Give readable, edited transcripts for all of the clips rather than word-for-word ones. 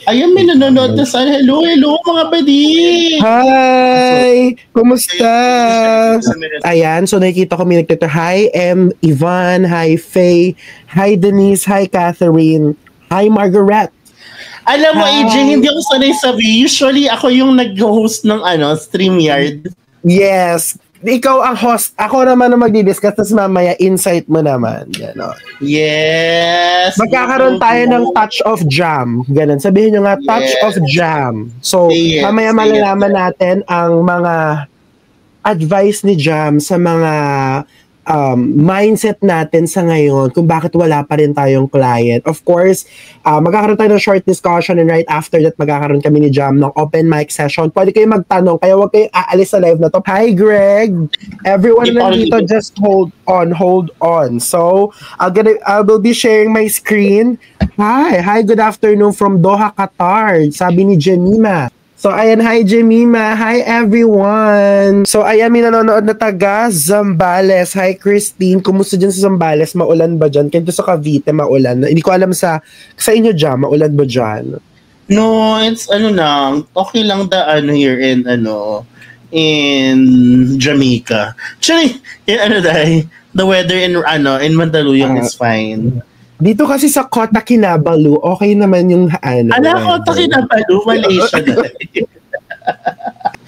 Ayan, may nanonood na sa hello mga badi! Hi! Kumusta? Ayan, so nakikita ko may nagtito. Hi, Ivan. Hi, Faye. Hi, Denise. Hi, Catherine. Hi, Margaret. Alam mo, AJ, hindi ako sanay sabi. Usually, ako yung nag-host ng StreamYard. Yes. Ikaw ang host. Ako naman ang magdi-discuss. Tapos mamaya, insight mo naman. Gano'n. Yes. Magkakaroon tayo ng touch of jam. Ganun. Sabihin nyo nga, touch of jam. So, mamaya malalaman natin ang mga advice ni Jam sa mga mindset natin sa ngayon kung bakit wala pa rin tayong client. Of course, magkakaroon tayo ng short discussion and right after that, magkakaroon kami ni Jam ng open mic session. Pwede kayo magtanong, kaya huwag kayong aalis sa live na to. Hi, Greg! Everyone nandito, just hold on. So, I will be sharing my screen. Hi, good afternoon from Doha, Qatar. Sabi ni Jemima. So, ayan, hi Jemima. Hi everyone. So, ayan, may nanonood na taga Zambales. Hi Christine. Kumusta dyan sa Zambales? Maulan ba dyan? Kaya sa Cavite, maulan. Hindi ko alam sa inyo dyan. Maulan ba dyan? No, it's okay lang here in Jamaica. Actually, the weather in Mandaluyong is fine. Dito kasi sa Kota Kinabalu, okay naman yung Kota Kinabalu, Malaysia.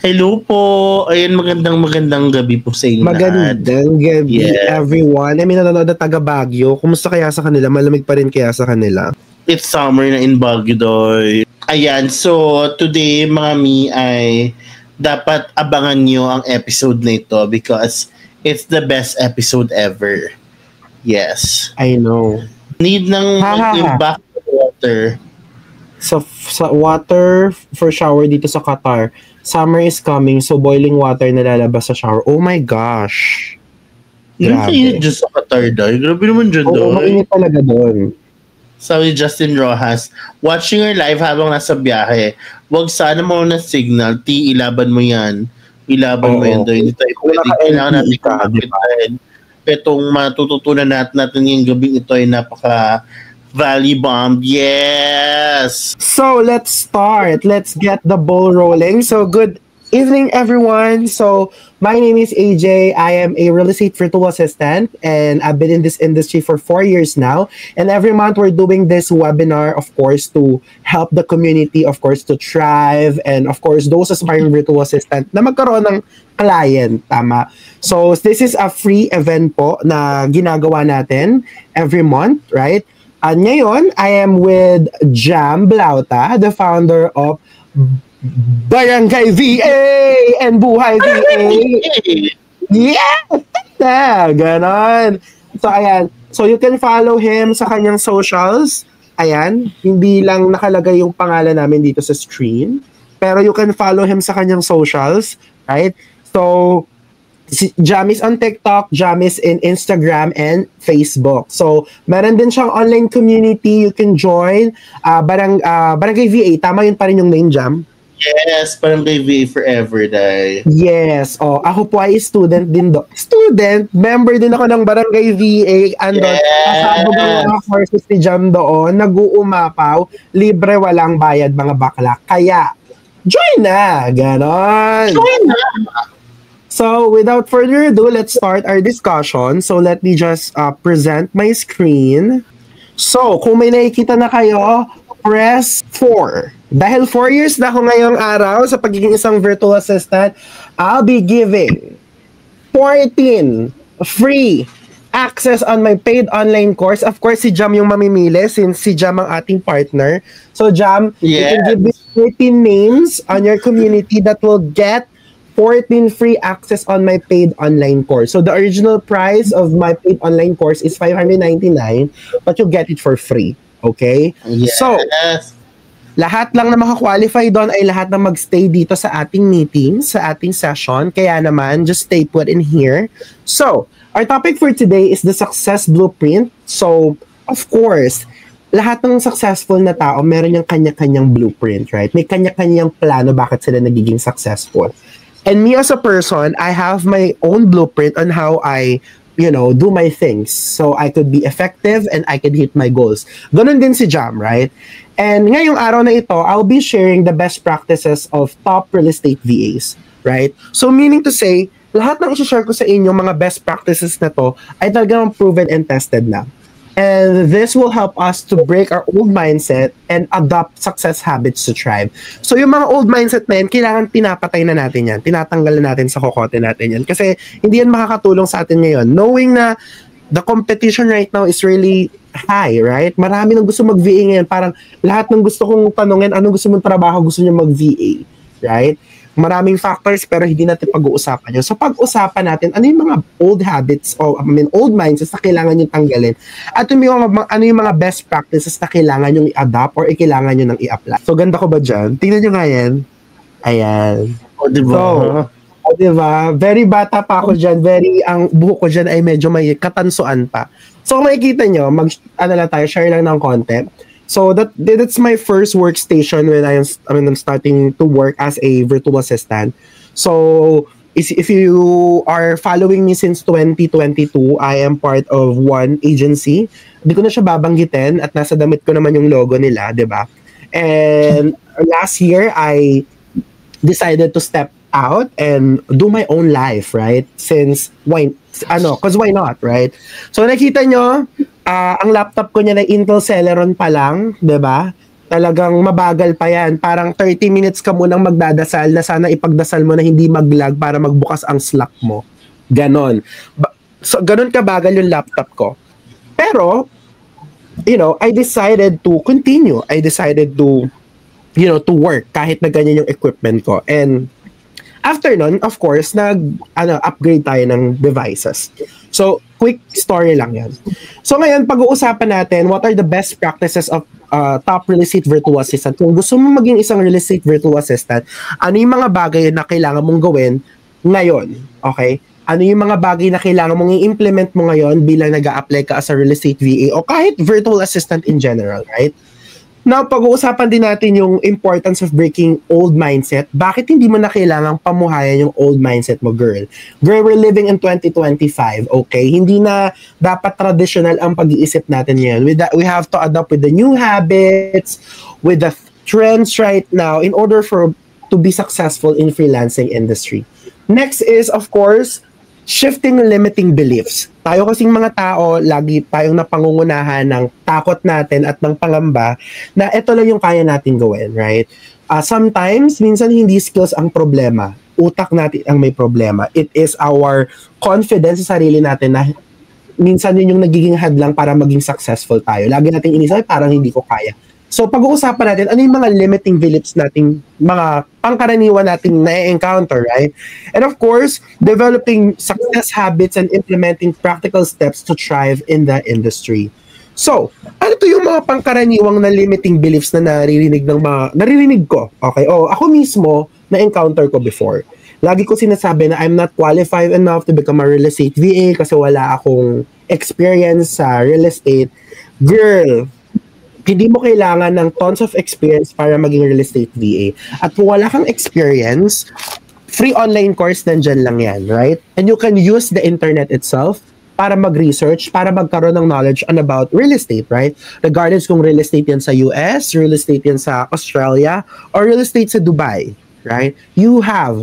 Hello po. Ayun, magandang gabi po sa inyo. Magandang gabi, everyone. I mean, nanonood na taga Baguio. Kumusta kaya sa kanila? Malamig pa rin kaya sa kanila? It's summer na in Baguio, doy. Ayan, so today, mga mi, ay dapat abangan nyo ang episode na ito because it's the best episode ever. Yes. I know. Need ng back water. So, sa water for shower dito sa Qatar, summer is coming, so boiling water na lalabas sa shower. Oh my gosh. Grabe. Yung dyan sa Qatar, Day. Grabe naman dyan, Day. Oo, mainit talaga doon. Sabi Justin Rojas, watching your live habang nasa biyahe, wag sana mo na signal, ilaban mo yan. Ilaban mo yan, Day. Hindi tayo pwede. Kailangan natin kumapit. Itong matututunan natin yung gabing ito ay napaka-valley bomb. Yes! So, let's start. Let's get the ball rolling. So, good evening, everyone. So, my name is AJ. I am a real estate virtual assistant, and I've been in this industry for 4 years now. And every month, we're doing this webinar, of course, to help the community, of course, to thrive, and of course, those aspiring virtual assistant na magkaroon ng client, tama. So, this is a free event po na ginagawa natin every month, right? And ngayon, I am with Jam Blauta, the founder of Barangay VA and Buhay VA. Yeah! Ganon. So, ayan. So, you can follow him sa kanyang socials. Ayan. Hindi lang nakalagay yung pangalan namin dito sa screen. Pero you can follow him sa kanyang socials. Right? So, Jam is on TikTok, Jam is in Instagram and Facebook. So, meron din siyang online community you can join. Barangay VA. Tama yun pa rin yung name, Jam? Yes, Barangay VA forever, Day. Yes. Ako po ay student din do. Member din ako ng Barangay VA. Andon, kasabog ang mga courses ni Jam doon. Nag-uumapaw. Libre, walang bayad, mga bakla. Kaya, join na! Ganon. Join na! So, without further ado, let's start our discussion. So, let me just present my screen. So, kung may nakikita na kayo, press 4. Dahil 4 years na ako ngayong araw sa pagiging isang virtual assistant, I'll be giving 14 free access on my paid online course. Of course, si Jam yung mamimili since si Jam ang ating partner. So, Jam, you can give me 14 names on your community that will get 14 free access on my paid online course. So the original price of my paid online course is $599, but you get it for free. Okay? Yes. So, lahat lang na makakwalify doon ay lahat na magstay dito sa ating meeting, sa ating session. Kaya naman, just stay put in here. So, our topic for today is the success blueprint. So, of course, lahat ng successful na tao, meron yung kanya-kanyang blueprint, right? May kanya-kanyang plano bakit sila nagiging successful. And me as a person, I have my own blueprint on how I, do my things. So I could be effective and I could hit my goals. Ganun din si Jam, right? And ngayong araw na ito, I'll be sharing the best practices of top real estate VAs, right? So meaning to say, lahat ng i-share ko sa inyo, mga best practices na to, ay talagang proven and tested na. And this will help us to break our old mindset and adopt success habits to thrive. So yung mga old mindset na yan, kailangan pinapatay na natin yan. Tinatanggal na natin sa kokote natin yan. Kasi hindi yan makakatulong sa atin ngayon. Knowing na the competition right now is really high, right? Marami nang gusto mag-VA ngayon. Parang lahat ng gusto kong tanungin, anong gusto mong trabaho, gusto niya mag-VA, right? Maraming factors pero hindi natin pag-uusapan yun. So pag-usapan natin ano yung mga old habits o old mindsets na kailangan nyo tanggalin at ano yung mga best practices na kailangan nyo i-adapt or kailangan nyo nang i-apply. So ganda ko ba dyan? Tingnan nyo nga yan. Ayan. O, diba? So, diba? Very bata pa ako dyan. Ang buhok ko dyan ay medyo may katansuan pa. So kung makikita nyo, share lang ng content. So that's my first workstation when I'm starting to work as a virtual assistant. So if you are following me since 2022, I am part of one agency. Hindi ko na siya babanggitin at nasa damit ko naman yung logo nila, 'di ba? And last year I decided to step out and do my own life, right? Because why not, right? So nakita nyo, ang laptop ko niya na Intel Celeron pa lang, 'di ba? Talagang mabagal pa yan. Parang 30 minutes ka munang magdadasal na sana ipagdasal mo na hindi mag-lag para magbukas ang Slack mo. Ganon. So ganon kabagal yung laptop ko. Pero, I decided to continue. I decided to work kahit na ganyan yung equipment ko. And after nun, of course, upgrade tayo ng devices. So, quick story lang yan. So ngayon, pag-uusapan natin, what are the best practices of top real estate virtual assistant? Kung gusto mo maging isang real estate virtual assistant, ano yung mga bagay na kailangan mong gawin ngayon? Okay? Ano yung mga bagay na kailangan mong i-implement mo ngayon bilang nag-a-apply ka as a real estate VA o kahit virtual assistant in general, right? Now, pag-uusapan din natin yung importance of breaking old mindset. Bakit hindi mo na kailangang pamuhayan yung old mindset mo, girl? Girl, we're living in 2025, okay? Hindi na dapat traditional ang pag-iisip natin ngayon. We have to adapt with the new habits, with the trends right now in order to be successful in freelancing industry. Next is, of course, shifting limiting beliefs. Tayo kasing mga tao, lagi tayong napangungunahan ng takot natin at ng pangamba na ito lang yung kaya natin gawin, right? Sometimes, minsan hindi skills ang problema. Utak natin ang may problema. It is our confidence sa sarili natin na minsan yun yung nagiging hadlang para maging successful tayo. Lagi natin inisip, parang hindi ko kaya. So, pag-uusapan natin, ano yung mga limiting beliefs nating, mga pangkaraniwan nating na-encounter, right? And of course, developing success habits and implementing practical steps to thrive in the industry. So, ano to yung mga pangkaraniwang na limiting beliefs na naririnig ko? Okay, ako mismo, na-encounter ko before. Lagi ko sinasabi na I'm not qualified enough to become a real estate VA kasi wala akong experience sa real estate. Girl, hindi mo kailangan ng tons of experience para maging real estate VA. At kung wala kang experience, free online course nandyan lang yan, right? And you can use the internet itself para mag-research, para magkaroon ng knowledge about real estate, right? Regardless kung real estate yan sa US, real estate yan sa Australia, or real estate sa Dubai, right? You have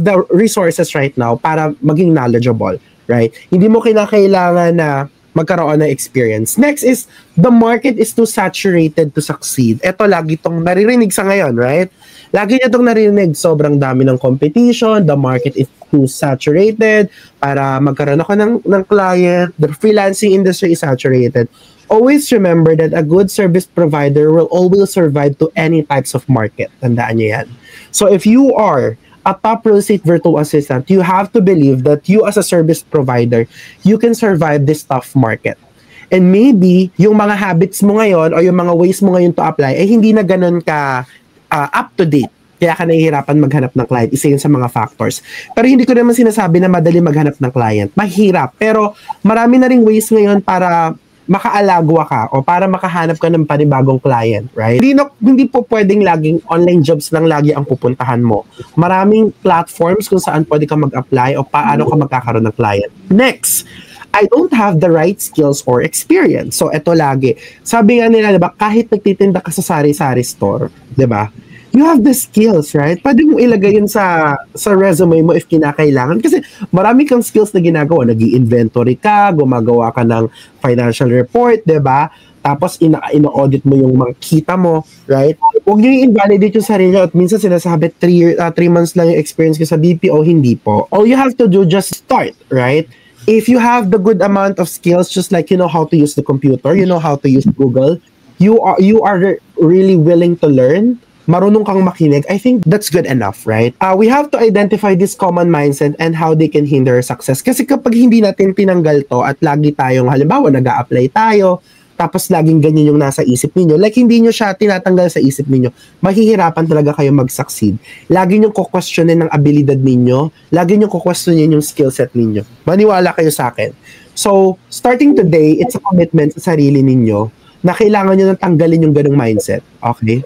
the resources right now para maging knowledgeable, right? Hindi mo kailangan na magkaroon ng experience. Next is, the market is too saturated to succeed. Ito, lagi itong naririnig sa ngayon, right? Lagi niya itong naririnig, sobrang dami ng competition, the market is too saturated, para magkaroon ako ng client, the freelancing industry is saturated. Always remember that a good service provider will always survive to any types of market. Tandaan niyo yan. So if you are a top real estate virtual assistant, you have to believe that you as a service provider, you can survive this tough market. And maybe, yung mga habits mo ngayon o yung mga ways mo ngayon to apply, hindi na ganun ka up-to-date. Kaya ka nahihirapan maghanap ng client. Isa yun sa mga factors. Pero hindi ko naman sinasabi na madali maghanap ng client. Mahirap. Pero marami na ring ways ngayon para makaalagwa ka o para makahanap ka ng panibagong client, right? Hindi po pwedeng laging online jobs lang lagi ang pupuntahan mo. Maraming platforms kung saan pwede ka mag-apply o paano ka magkakaroon ng client. Next, I don't have the right skills or experience. So, eto lagi. Sabi nga nila, diba, kahit nagtitinda ka sa sari-sari store, diba, you have the skills, right? Pwede mo ilagay yun sa resume mo if kinakailangan. Kasi marami kang skills na ginagawa. Nag-i-inventory ka, gumagawa ka ng financial report, diba? Tapos ina-audit mo yung mga kita mo, right? Huwag nyo i-invalidate yung sarili at minsan sinasabi 3 months lang yung experience ko sa BPO, hindi po. All you have to do, just start, right? If you have the good amount of skills, just like you know how to use the computer, you know how to use Google, you are really willing to learn, marunong kang makinig, I think that's good enough, right? We have to identify this common mindset and how they can hinder success. Kasi kapag hindi natin tinanggal to at lagi tayong, halimbawa, nag-a-apply tayo, tapos laging ganyan yung nasa isip ninyo, like hindi nyo siya tinatanggal sa isip ninyo, mahihirapan talaga kayo mag-succeed. Lagi nyo kukwestiyonin ng abilidad ninyo, lagi nyo kukwestiyonin yung skill set ninyo. Maniwala kayo sa akin. So, starting today, it's a commitment sa sarili ninyo na kailangan nyo nang tanggalin yung ganung mindset. Okay?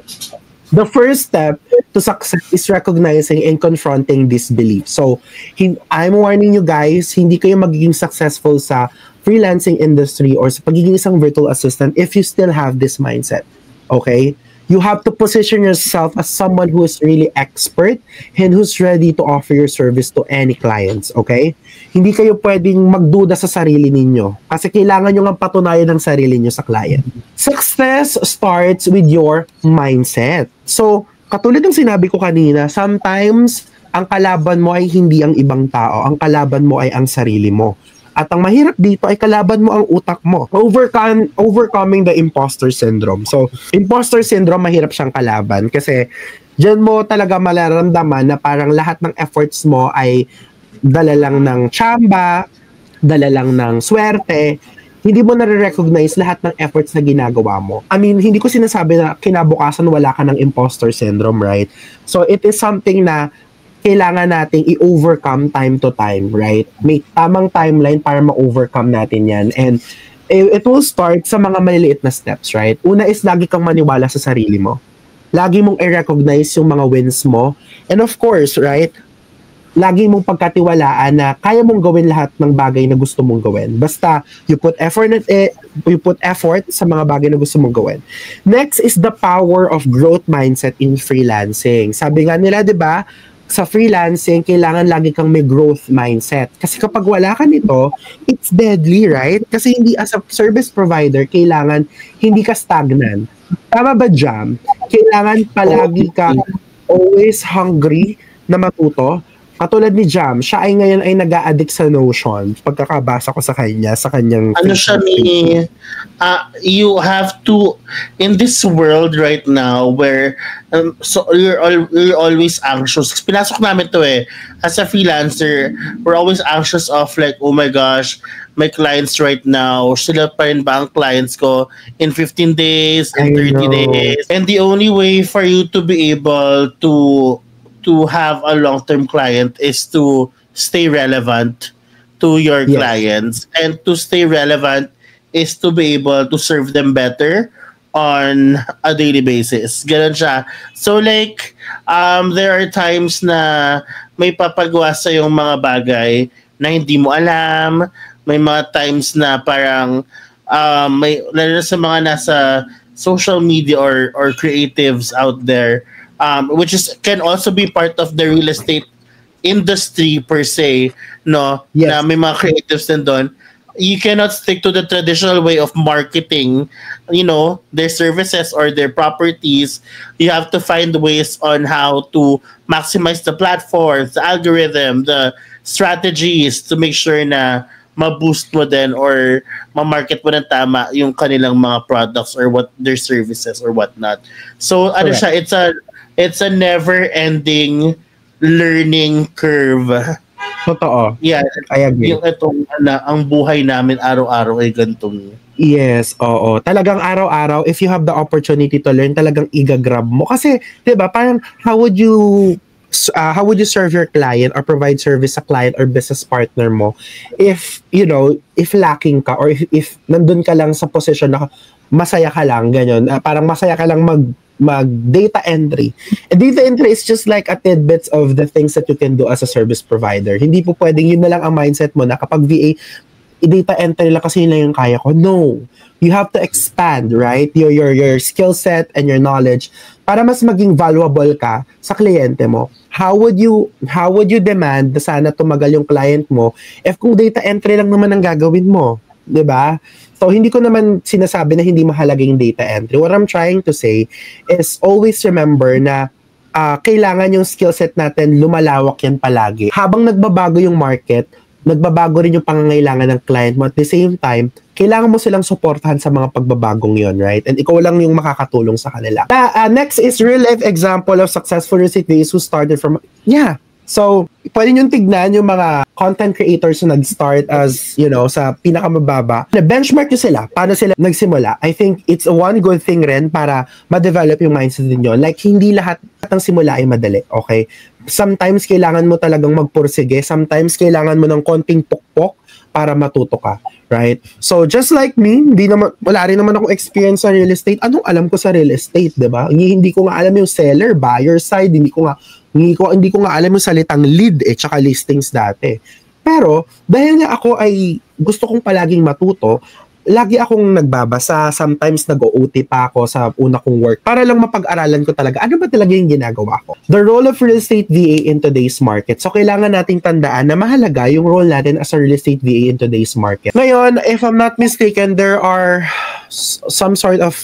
The first step to success is recognizing and confronting this belief. So, I'm warning you guys, hindi kayo magiging successful sa freelancing industry or sa pagiging isang virtual assistant if you still have this mindset. Okay? You have to position yourself as someone who is really expert and who's ready to offer your service to any clients. Okay? Hindi kayo pwedeng magduda sa sarili ninyo kasi kailangan nyo nga patunayan ng sarili nyo sa client. Success starts with your mindset. So, katulad ng sinabi ko kanina, sometimes ang kalaban mo ay hindi ang ibang tao. Ang kalaban mo ay ang sarili mo. At ang mahirap dito ay kalaban mo ang utak mo. Overcoming the imposter syndrome. So, imposter syndrome, mahirap siyang kalaban kasi dyan mo talaga malaramdaman na parang lahat ng efforts mo ay dala lang ng tsamba, dala lang ng swerte. Hindi mo nare-recognize lahat ng efforts na ginagawa mo. I mean, hindi ko sinasabi na kinabukasan wala ka ng imposter syndrome, right? So, it is something na kailangan nating i-overcome time to time, right? May tamang timeline para ma-overcome natin yan. And it will start sa mga maliliit na steps, right? Una is lagi kang maniwala sa sarili mo. Lagi mong i-recognize yung mga wins mo. And of course, right? Lagi mong pagkatiwalaan na kaya mong gawin lahat ng bagay na gusto mong gawin. Basta you put effort sa mga bagay na gusto mong gawin. Next is the power of growth mindset in freelancing. Sabi nga nila, di ba, sa freelancing, kailangan lagi kang may growth mindset. Kasi kapag wala ka nito, it's deadly, right? Kasi hindi as a service provider, kailangan hindi ka stagnant. Tama ba, Jam? Kailangan palagi ka always hungry na matuto. Katulad ni Jam, siya ay ngayon ay nag-a-addict sa Notion. Pagkakabasa ko sa kanya, sa kanyang... Ano siya ni... you have to... In this world right now where... so you're always anxious. Pinasok namin to eh. As a freelancer, we're always anxious of like, oh my gosh, my clients right now, sila pa rin ba ang clients ko in 15 days, in 30 days? And the only way for you to be able to have a long-term client is to stay relevant to your clients, and to stay relevant is to be able to serve them better on a daily basis. Ganun siya. So like, there are times na may papagawa sa yung mga bagay na hindi mo alam. May mga times na parang may lalo na sa mga nasa social media or creatives out there, which can also be part of the real estate industry per se, no? Yes. Na may mga creatives din doon. You cannot stick to the traditional way of marketing, you know, their services or their properties. You have to find ways on how to maximize the platforms, the algorithm, the strategies to make sure na ma-boost mo din or ma-market mo ng tama yung kanilang mga products or what their services or whatnot. So, ano siya, it's a never-ending learning curve. Totoo. Yeah, I agree. Yung itong ang buhay namin araw-araw ay ganitong. Yes, oo. Talagang araw-araw, if you have the opportunity to learn, talagang igagrab mo. Kasi, di ba, parang how would you serve your client or provide service sa client or business partner mo if, you know, if lacking ka or if nandun ka lang sa position na masaya ka lang, ganyan. Parang masaya ka lang mag-data entry. And data entry is just like a tidbits of the things that you can do as a service provider. Hindi po pwedeng yun na lang ang mindset mo na kapag VA, data entry lang kasi yun lang yung kaya ko. No. You have to expand, right? Your skill set and your knowledge para mas maging valuable ka sa kliyente mo. How would you demand na sana tumagal yung client mo if kung data entry lang naman ang gagawin mo? 'Di ba? So, hindi ko naman sinasabi na hindi mahalaga yung data entry. What I'm trying to say is always remember na kailangan yung skill set natin lumalawak yan palagi. Habang nagbabago yung market, nagbabago rin yung pangangailangan ng client mo. At the same time, kailangan mo silang suportahan sa mga pagbabagong yon, right? And ikaw lang yung makakatulong sa kanila. Next is real-life example of successful real estate who started from... Yeah. So, pwede nyo tignan yung mga content creators na nag-start as, sa pinakamababa. Na-benchmark nyo sila. Paano sila nagsimula? I think it's one good thing rin para ma-develop yung mindset ninyo. Like, hindi lahat ng simula ay madali, okay? Sometimes, kailangan mo talagang magpursige. Sometimes, kailangan mo ng konting pukpok para matuto ka, right? So, just like me, wala rin naman akong experience sa real estate. Anong alam ko sa real estate, diba? Hindi ko nga alam yung seller, buyer side, hindi ko nga alam yung salitang lead tsaka listings dati. Pero, dahil nga ako ay gusto kong palaging matuto, lagi akong nagbabasa, sometimes nag-OT pa ako sa una kong work para lang mapag-aralan ko talaga ano ba talaga yung ginagawa ko. The role of real estate VA in today's market. So, kailangan nating tandaan na mahalaga yung role natin as a real estate VA in today's market. Ngayon, if I'm not mistaken, there are some sort of,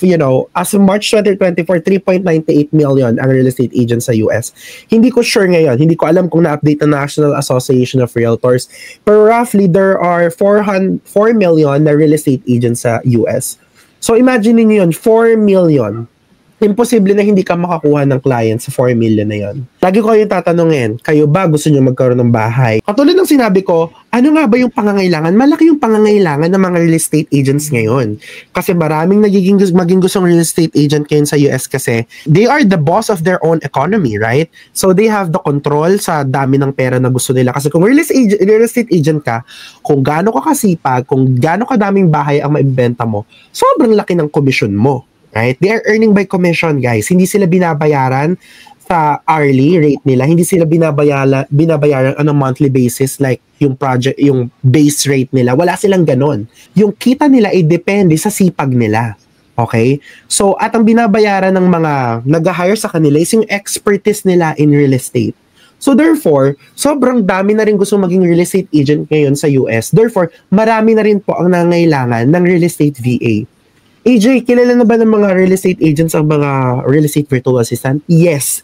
as of March 2024, 3.98 million ang real estate agents sa US. Hindi ko sure ngayon. Hindi ko alam kung na-update ng National Association of Realtors. Pero roughly, there are 4 million na real estate agents sa US. So, imagine niyo yun, 4 million. Imposible na hindi ka makakuha ng client sa 4 million na yun. Lagi ko kayong tatanungin, kayo ba gusto nyo magkaroon ng bahay? Katulad ng sinabi ko, ano nga ba yung pangangailangan? Malaki yung pangangailangan ng mga real estate agents ngayon. Kasi maraming maging gustong real estate agent ngayon sa US kasi they are the boss of their own economy, right? So they have the control sa dami ng pera na gusto nila. Kasi kung real estate agent ka, kung gaano ka kasipag, kung gaano kadaming bahay ang maibenta mo, sobrang laki ng commission mo. Right? They are earning by commission, guys. Hindi sila binabayaran sa hourly rate nila. Hindi sila binabayaran on a monthly basis like yung base rate nila. Wala silang ganon. Yung kita nila ay depende sa sipag nila. Okay? So, at ang binabayaran ng mga nag-hire sa kanila is yung expertise nila in real estate. So therefore, sobrang dami na rin gusto maging real estate agent ngayon sa US. Therefore, marami na rin po ang nangailangan ng real estate VA. AJ, kilala na ba ng mga real estate agents ang mga real estate virtual assistant? Yes.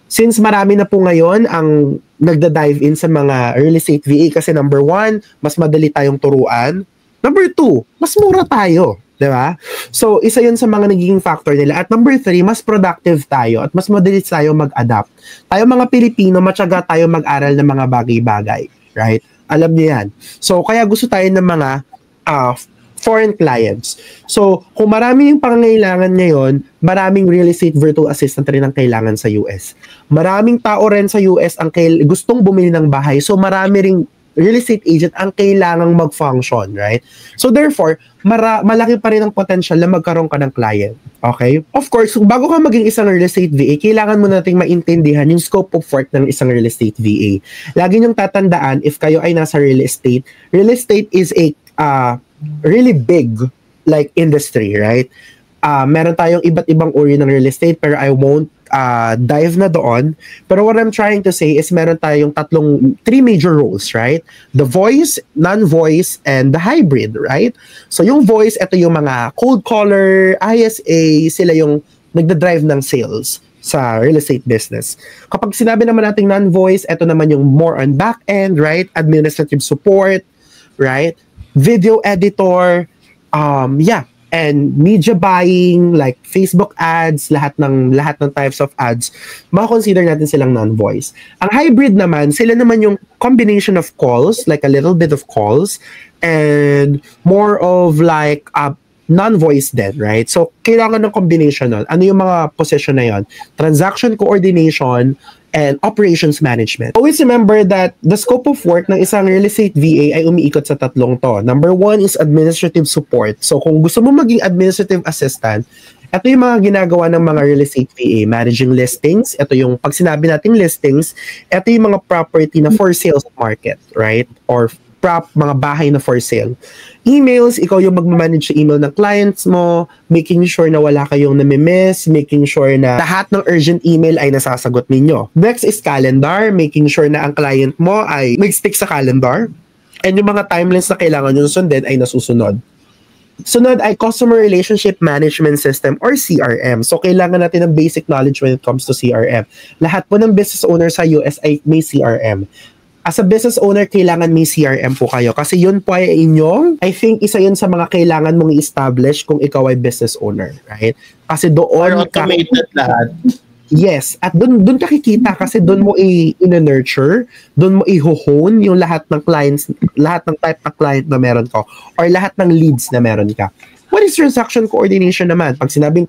Since marami na po ngayon ang nagda-dive in sa mga real estate VA kasi number 1, mas madali tayong turuan. Number 2, mas mura tayo. Diba? So, isa yun sa mga nagiging factor nila. At number 3, mas productive tayo at mas madali tayo mag-adapt. Tayo mga Pilipino, matyaga tayo mag-aral ng mga bagay-bagay. Right? Alam niyo yan. So, kaya gusto tayo ng mga foreign clients. So, kung marami yung pangangailangan ngayon, maraming real estate virtual assistant rin ang kailangan sa US. Maraming tao rin sa US ang gustong bumili ng bahay. So, marami ring real estate agent ang kailangang mag-function, right? So, therefore, malaki pa rin ang potential na magkaroon ka ng client. Okay? Of course, kung bago ka maging isang real estate VA, kailangan mo nating maintindihan yung scope of work ng isang real estate VA. Lagi niyong tatandaan, if kayo ay nasa real estate is a really big like industry, right? Meron tayong iba't ibang uri ng real estate pero I won't dive na doon. Pero what I'm trying to say is meron tayong 3 major roles, right? The voice, non-voice, and the hybrid, right? So yung voice, ito yung mga cold caller, ISA, sila yung nagda-drive ng sales sa real estate business. Kapag sinabi naman nating non-voice, ito naman yung more on back-end, right? Administrative support, right? Video editor, and media buying like Facebook ads, lahat ng types of ads, ma-consider natin silang non-voice. Ang hybrid naman, sila naman yung combination of calls, like a little bit of calls, and more of like non-voice din, right? So, kailangan ng combination nun. Ano yung mga position na yun? Transaction coordination and operations management. Always remember that the scope of work ng isang real estate VA ay umiikot sa 3 to. Number 1 is administrative support. So, kung gusto mo maging administrative assistant, ito yung mga ginagawa ng mga real estate VA. Managing listings. Ito yung, pag sinabi nating listings, ito yung mga property na for sales market, right? Or prop, mga bahay na for sale. Emails, ikaw yung mag-manage sa email ng clients mo, making sure na wala kayong namimiss, making sure na lahat ng urgent email ay nasasagot ninyo. Next is calendar, making sure na ang client mo ay mag-stick sa calendar, and yung mga timelines na kailangan nyo sundin ay nasusunod. Sunod ay Customer Relationship Management System or CRM. So, kailangan natin ng basic knowledge when it comes to CRM. Lahat po ng business owner sa US ay may CRM. As a business owner, kailangan may CRM po kayo. Kasi yun po ay inyong, I think, isa yun sa mga kailangan mong i-establish kung ikaw ay business owner. Right? Kasi doon... Or automated lahat. Yes, at doon ka kikita kasi doon mo i-nurture, doon mo i-hone yung lahat ng clients, lahat ng type ng client na meron ka or lahat ng leads na meron ka. What is transaction coordination naman? Pag sinabing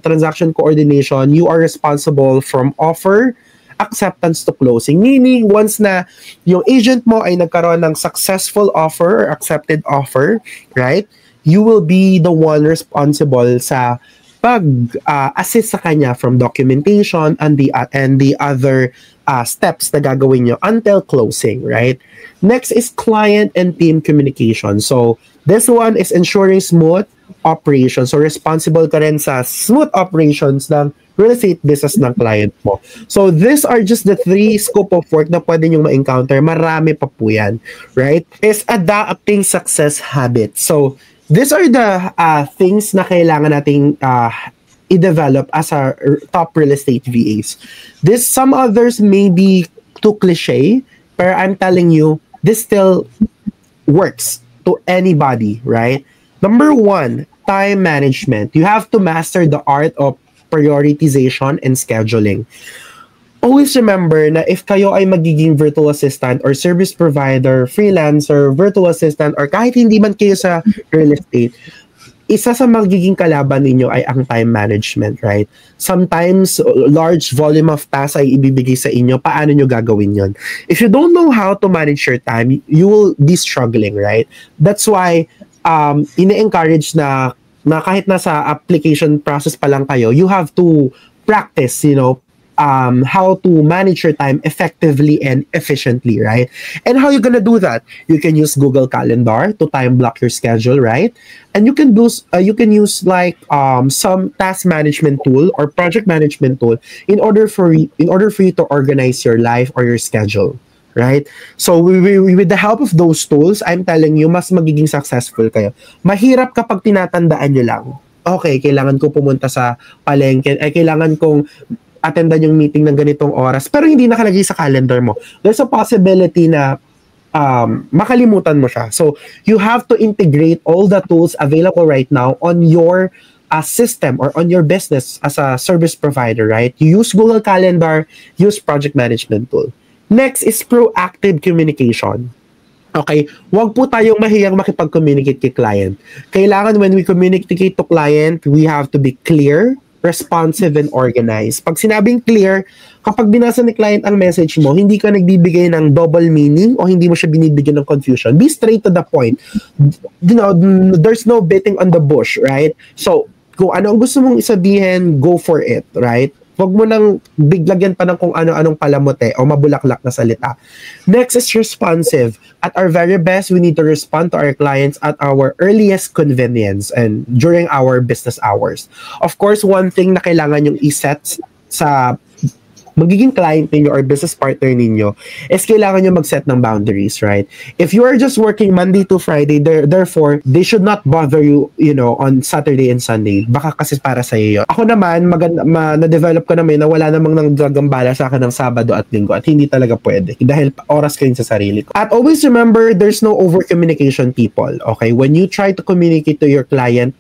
transaction coordination, you are responsible from offer, acceptance to closing. Meaning, once na yung agent mo ay nagkaroon ng successful offer or accepted offer, right? You will be the one responsible sa pag-assist sa kanya from documentation and the other steps na gagawin nyo until closing, right? Next is client and team communication. So, this one is ensuring smooth operations. So, responsible ka rin sa smooth operations ng real estate business ng client mo. So, these are just the 3 scope of work na pwede nyo ma-encounter. Marami pa po yan, right? Is adapting success habits. So, these are the things na kailangan nating i-develop as a top real estate VAs. Some others may be too cliche, but I'm telling you, this still works to anybody, right? Number 1, time management. You have to master the art of prioritization and scheduling. Always remember na if kayo ay magiging virtual assistant or service provider, freelancer, virtual assistant, or kahit hindi man kayo sa real estate, isa sa magiging kalaban ninyo ay ang time management, right? Sometimes, large volume of tasks ay ibibigay sa inyo. Paano nyo gagawin yon? If you don't know how to manage your time, you will be struggling, right? That's why, ine-encourage na kahit nasa application process pa lang kayo, you have to practice, how to manage your time effectively and efficiently, right? And how you gonna do that? You can use Google Calendar to time block your schedule, right? And you can use like some task management tool or project management tool in order for you to organize your life or your schedule, right? So with the help of those tools, I'm telling you, mas magiging successful kayo. Mahirap kapag tinatandaan nyo lang. Okay, kailangan ko pumunta sa palengke, kailangan kong attendan yung meeting ng ganitong oras, pero hindi nakalagay sa calendar mo. There's a possibility na makalimutan mo siya. So, you have to integrate all the tools available right now on your system or on your business as a service provider, right? You use Google Calendar, use project management tool. Next is proactive communication. Okay? Huwag po tayong mahiyang makipag-communicate kay client. Kailangan when we communicate to client, we have to be clear, responsive, and organized. Pag sinabing clear, kapag binasa ni client ang message mo, hindi ka nagbibigay ng double meaning o hindi mo siya binibigyan ng confusion. Be straight to the point. There's no beating on the bush, right? So, kung ano ang gusto mong isabihin, go for it, right? Huwag mo nang biglagyan pa ng kung ano-anong palamote o mabulaklak na salita. Next is responsive. At our very best, we need to respond to our clients at our earliest convenience and during our business hours. Of course, one thing na kailangan yung i-set sa magiging client ninyo or business partner ninyo is kailangan nyo mag-set ng boundaries, right? If you are just working Monday to Friday, therefore, they should not bother you, on Saturday and Sunday. Baka kasi para sa iyo. Ako naman, na-develop ko naman na wala namang nanggagambala sa akin ng Sabado at Linggo at hindi talaga pwede dahil oras ko yun sa sarili ko. At always remember, there's no over-communication, people. Okay? When you try to communicate to your client,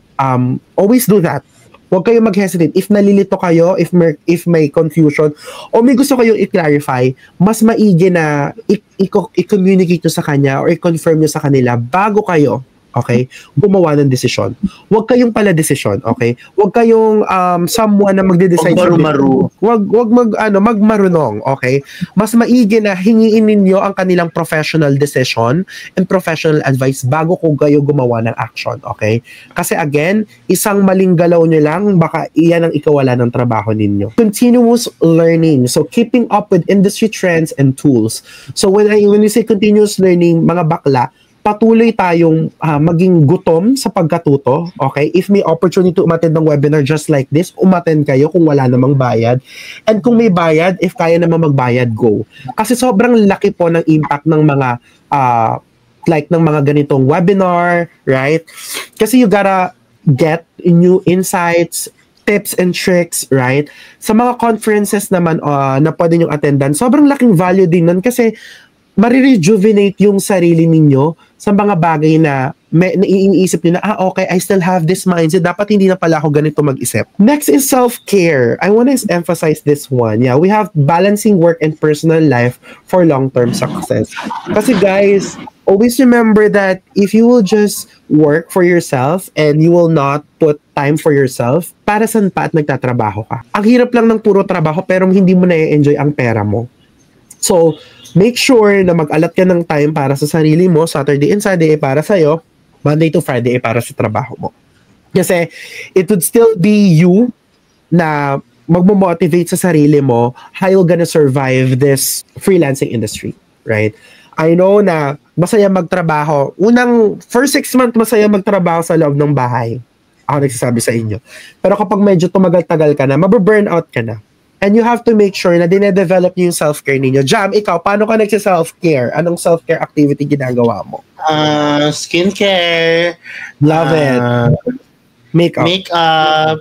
always do that. Huwag kayong mag-hesitate. If nalilito kayo, if may confusion, o may gusto kayong i-clarify, mas maigi na i-communicate nyo sa kanya or i-confirm nyo sa kanila bago kayo Okay? Gumawa ng desisyon. Huwag kayong pala desisyon, okay? Huwag kayong someone na magde-decide. Magmarunong, okay? Mas maigi na hingiin ninyo ang kanilang professional decision and professional advice bago ko kayo gumawa ng action, okay? Kasi again, isang maling galaw nyo lang, baka iyan ang ikawala ng trabaho ninyo. Continuous learning. So, keeping up with industry trends and tools. So, when we say continuous learning, mga bakla, patuloy tayong maging gutom sa pagkatuto, okay? If may opportunity to umattend ng webinar just like this, umattend kayo kung wala namang bayad. And kung may bayad, if kaya naman magbayad, go. Kasi sobrang laki po ng impact ng mga ng mga ganitong webinar, right? Kasi you gotta get new insights, tips and tricks, right? Sa mga conferences naman na pwede nyo attendan, sobrang laking value din nun kasi marirejuvenate yung sarili ninyo sa mga bagay na iniisip nyo na, okay, I still have this mindset. Dapat hindi na pala ako ganito mag-isip. Next is self-care. I want to emphasize this one. Yeah, we have balancing work and personal life for long-term success. Kasi guys, always remember that if you will just work for yourself and you will not put time for yourself, para saan pa at nagtatrabaho ka? Ang hirap lang ng puro trabaho pero hindi mo na-enjoy ang pera mo. So, make sure na mag-alat ka ng time para sa sarili mo. Saturday and Sunday para sa'yo. Monday to Friday para sa trabaho mo. Kasi it would still be you na magmo-motivate sa sarili mo how you're gonna survive this freelancing industry. Right? I know na masaya magtrabaho. First 6 months masaya magtrabaho sa loob ng bahay. Ako nagsasabi sa inyo. Pero kapag medyo tumagal-tagal ka na, mababurnout ka na. And you have to make sure na dine-develop niyo yung self-care ninyo. Jam, ikaw, paano ka nagsa-self-care? Anong self-care activity ginagawa mo? Skincare. Love it. Makeup.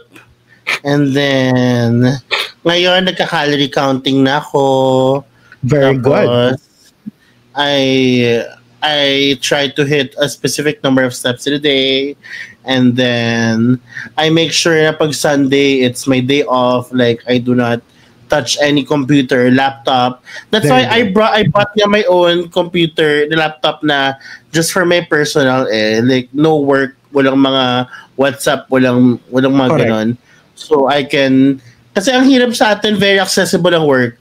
And then, ngayon, nagka-calorie counting na ako. Very good. I try to hit a specific number of steps in a day. And then, I make sure na pag Sunday, it's my day off. Like, I do not touch any computer, laptop. That's why I bought niya my own computer, the laptop na just for my personal like no work, walang mga WhatsApp, walang mga ganon. So I can, kasi ang hirap sa atin, very accessible ang work.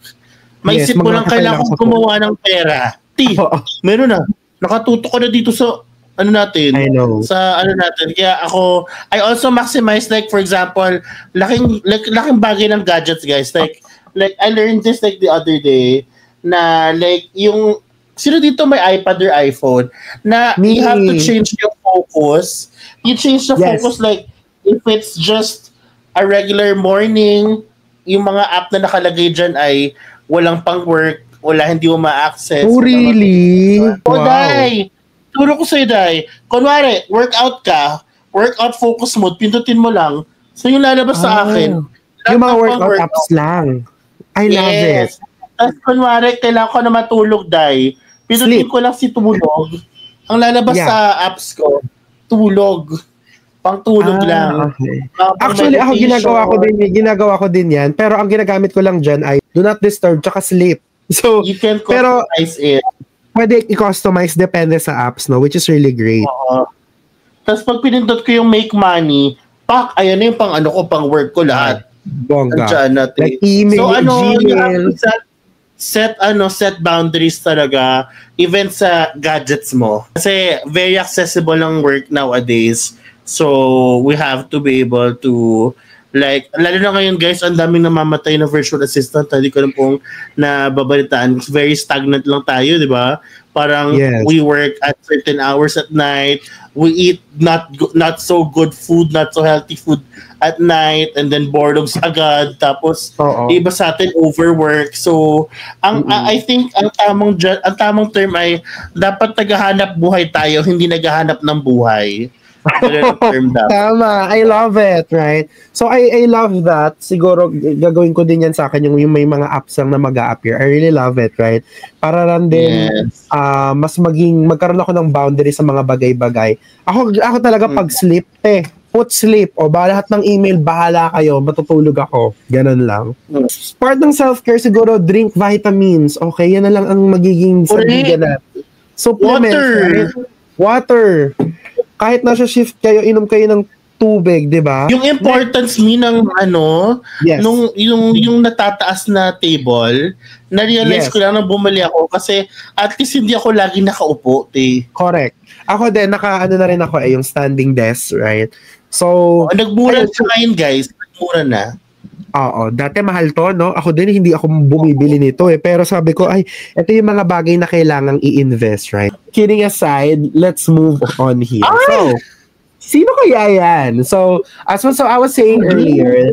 Maisip mo lang kailangan kong gumawa ng pera. Meron na. Nakatuto ko na dito sa natin. I know. Sa natin. Kaya ako, I also maximize, like for example, laking bagay ng gadgets, guys. Like I learned this like the other day na like yung sino dito may iPad or iPhone na you have to change your focus. You change the focus like if it's just a regular morning, yung mga app na nakalagay dyan ay walang pang work, hindi mo ma-access. Oh, really? Wow. Day, turo ko sa'yo, Day. Kunwari, workout focus mode, pindutin mo lang. So yung lalabas sa akin. Yung mga workout apps lang. I love it. Tapos kunwari, kailangan ko na matulog, Day. Pindutin ko lang si tulog. Ang lalabas sa apps ko, tulog. Pang tulog lang. Okay. Actually, ako ginagawa ko din yan. Pero ang ginagamit ko lang dyan ay do not disturb tsaka sleep. So, you can customize it. Pwede i-customize depende sa apps, no? Which is really great. Tapos pag pinindot ko yung make money, ayan na yung pang work ko lahat. Bongga. Like email, Gmail. Set boundaries talaga even sa gadgets mo. Kasi very accessible ang work nowadays. So, we have to be able to like, lalo na ngayon guys, ang daming namamatay na virtual assistant. Hindi ko lang pong nababalitaan. Very stagnant lang tayo, di ba? Parang we work at certain hours at night. We eat not so good food, not so healthy food at night, and then boredoms agad. Tapos iba sa atin overwork. So I think ang tamang term ay dapat naghahanap buhay tayo, hindi naghahanap ng buhay. Tama, I love it, right? So I love that. Siguro gagawin ko din yan sa akin yung may mga apps lang na mag-a-appear. I really love it, right? Para lang din mas magkaroon ako ng boundary sa mga bagay-bagay. Ako talaga pag sleep, put sleep o lahat ng email, bahala kayo, matutulog ako. Ganun lang. Part ng self-care siguro, drink vitamins. Okay, yan na lang ang magiging sabigan natin. Supplements, right? Water. kahit nasa shift kayo, inom kayo ng tubig, di ba? Yung importance ng Yes. yung natataas na table, na-realize ko lang na bumali ako kasi at least hindi ako lagi nakaupo, Correct. Ako din, na rin ako yung standing desk, right? So, nagmura na ngayon, guys. Nagmura na. Oo, dati mahal to, no? Ako din, hindi ako bumibili nito Pero sabi ko, ito yung mga bagay na kailangang i-invest, right? Kidding aside, let's move on here. So, sino kaya yan? So I was saying earlier,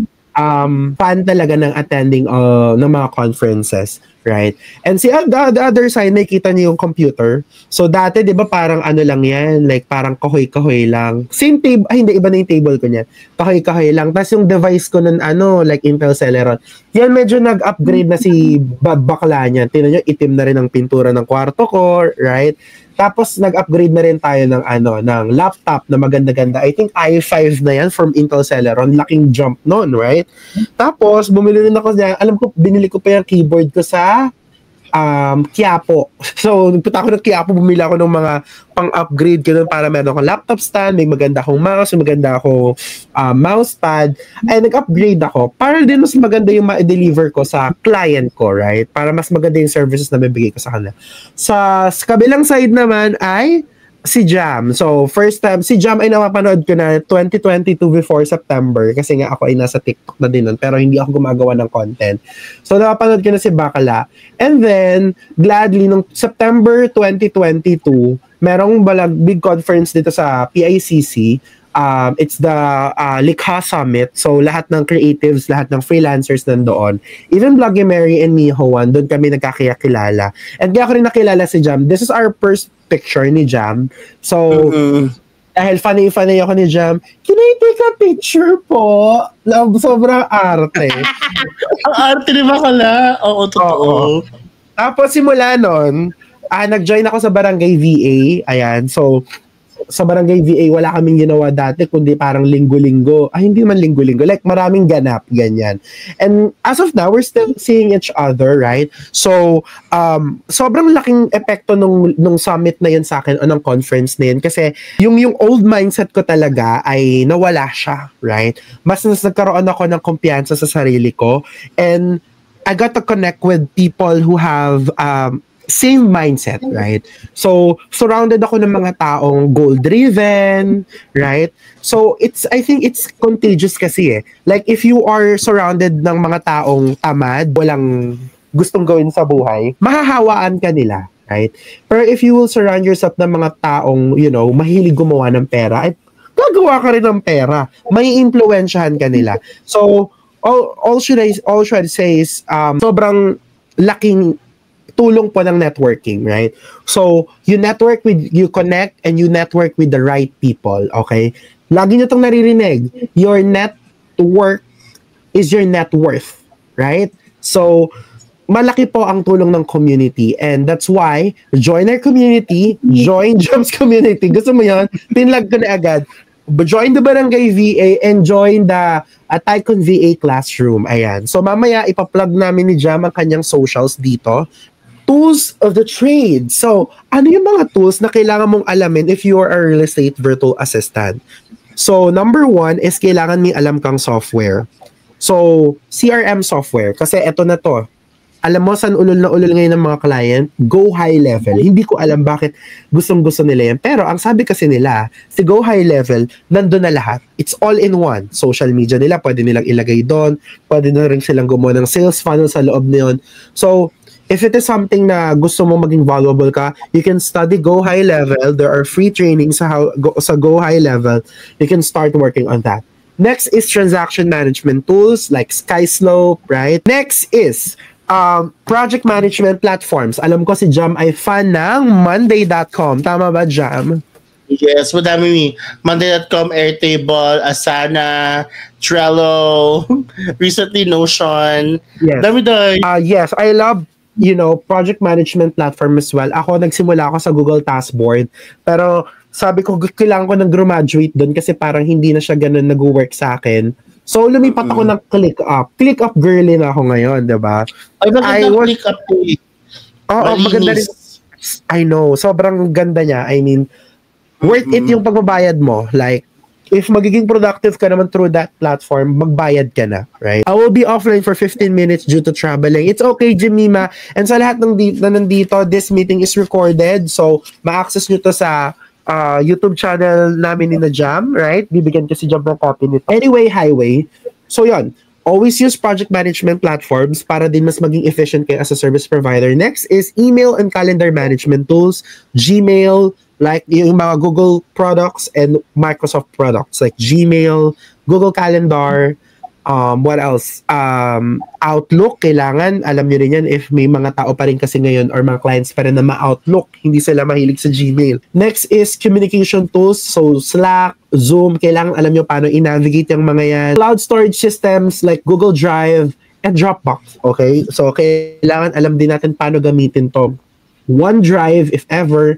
fan talaga ng attending ng mga conferences, right? And the other side, nakita niyo yung computer. So dati, di ba, parang lang yan, like parang kahoy-kahoy lang. Same table, hindi, iba na yung table ko niyan. Kahoy-kahoy lang. Tapos yung device ko nun, like Intel Celeron. Yan, medyo nag-upgrade na si bakla niya. Tingnan niyo, itim na rin ang pintura ng kwarto ko, right? Tapos nag-upgrade na rin tayo ng laptop na maganda-ganda. I think i5 na yan from Intel Celeron. Laking jump noon, right? Tapos bumili rin ako niya. Alam ko, binili ko pa yung keyboard ko sa Quiapo. So, nagpunta ako ng Quiapo, bumili ako ng mga pang-upgrade ko nun para meron akong laptop stand, may maganda akong mouse, may maganda akong mousepad, ay nag-upgrade ako para din mas maganda yung ma-deliver ko sa client ko, right? Para mas maganda yung services na bibigay ko sa kanila. Sa kabilang side naman ay si Jam. So, first time, si Jam ay napapanood ko na 2022 before September kasi nga ako ay nasa TikTok na din nun pero hindi ako gumagawa ng content. So, napapanood ko na si Bakala. And then, gladly, nung September 2022, merong big conference dito sa PICC. It's the Likha Summit. So, lahat ng creatives, lahat ng freelancers nandoon. Even Vloggy Mary and Miho Juan, doon kami nagkakilala. And kaya ko rin nakilala si Jam. This is our first picture ni Jam. So, dahil funny ako ni Jam, can I take a picture po? Sobrang arte. Ang arte ni Bakala. Oo, totoo. Tapos simula nun, nag-join ako sa Barangay VA. Ayan, so, sa Barangay VA, wala kaming ginawa dati, kundi parang linggo-linggo. Hindi man linggo-linggo. Like, maraming ganap, ganyan. And as of now, we're still seeing each other, right? So, sobrang laking epekto nung summit na yun sa akin o ng conference na yun. Kasi, yung old mindset ko talaga ay nawala siya, right? Mas nagkaroon ako ng kumpiyansa sa sarili ko. And, I got to connect with people who have same mindset, right? So, surrounded ako ng mga taong goal-driven, right? So, I think it's contagious kasi Like, if you are surrounded ng mga taong tamad, walang gustong gawin sa buhay, mahahawaan ka nila, right? Pero if you will surround yourself ng mga taong, mahilig gumawa ng pera, at gagawa ka rin ng pera, may impluwensyahan ka nila. So, all should I say is, sobrang laking tulong po ng networking, right? So, you connect and you network with the right people, okay? Lagi nyo itong naririnig. Your network is your net worth, right? So, malaki po ang tulong ng community and that's why, join our community, join Jam's community. Gusto mo yun? Pinlag ko na agad. Join the Barangay VA and join the Tycoon VA classroom. Ayan. So, mamaya, ipa-plug namin ni Jam ang kanyang socials dito. Tools of the trade. So, ano yung mga tools na kailangan mong alamin if you are a real estate virtual assistant? So, number 1 is kailangan may alam kang software. So, CRM software. Kasi eto na to. Alam mo, saan ulol na ulol ngayon ng mga client? Go high level. Hindi ko alam bakit gustong-gusto nila yan. Pero, ang sabi kasi nila, si Go High Level, nandun na lahat. It's all in one. Social media nila, pwede nilang ilagay doon. Pwede na rin silang gumawa ng sales funnel sa loob na yun. So, if it is something na gusto mo maging valuable ka, you can study Go High Level. There are free trainings sa Go High Level. You can start working on that. Next is transaction management tools like SkySlope, right? Next is project management platforms. Alam ko si Jam ay fan ng Monday.com. Tama ba, Jam? Yes, madami. Monday.com, Airtable, Asana, Trello, recently Notion. Yes. Dami doon. Yes, I love project management platform as well. Ako, nagsimula ako sa Google Taskboard. Pero sabi ko, kailangan ko ng graduate doon kasi parang hindi na siya ganun nag-work sa akin. So, lumipat ako ng ClickUp. ClickUp girly na ako ngayon, diba? Ay, maganda ClickUp po. Oo, maganda rin. I know. Sobrang ganda niya. I mean, worth it yung pagbabayad mo. Like, if magiging productive ka naman through that platform, magbayad ka na, right? I will be offline for 15 minutes due to traveling. It's okay, Jemima. And sa lahat ng na nandito, this meeting is recorded. So, ma-access nyo to sa YouTube channel namin ni na Jam, right? Bibigyan ko si Jam ng copy nito. Anyway, highway. So, yon. Always use project management platforms para din mas maging efficient kayo as a service provider. Next is email and calendar management tools, Gmail, like yung mga Google products and Microsoft products like Gmail, Google Calendar, what else? Outlook, kailangan, alam nyo rin yan if may mga tao pa rin kasi ngayon or mga clients pa rin na ma-Outlook, hindi sila mahilig sa Gmail. Next is communication tools, so Slack, Zoom, kailangan alam nyo paano i-navigate yung mga yan. Cloud storage systems like Google Drive and Dropbox, okay? So, kailangan alam din natin paano gamitin to. OneDrive, if ever.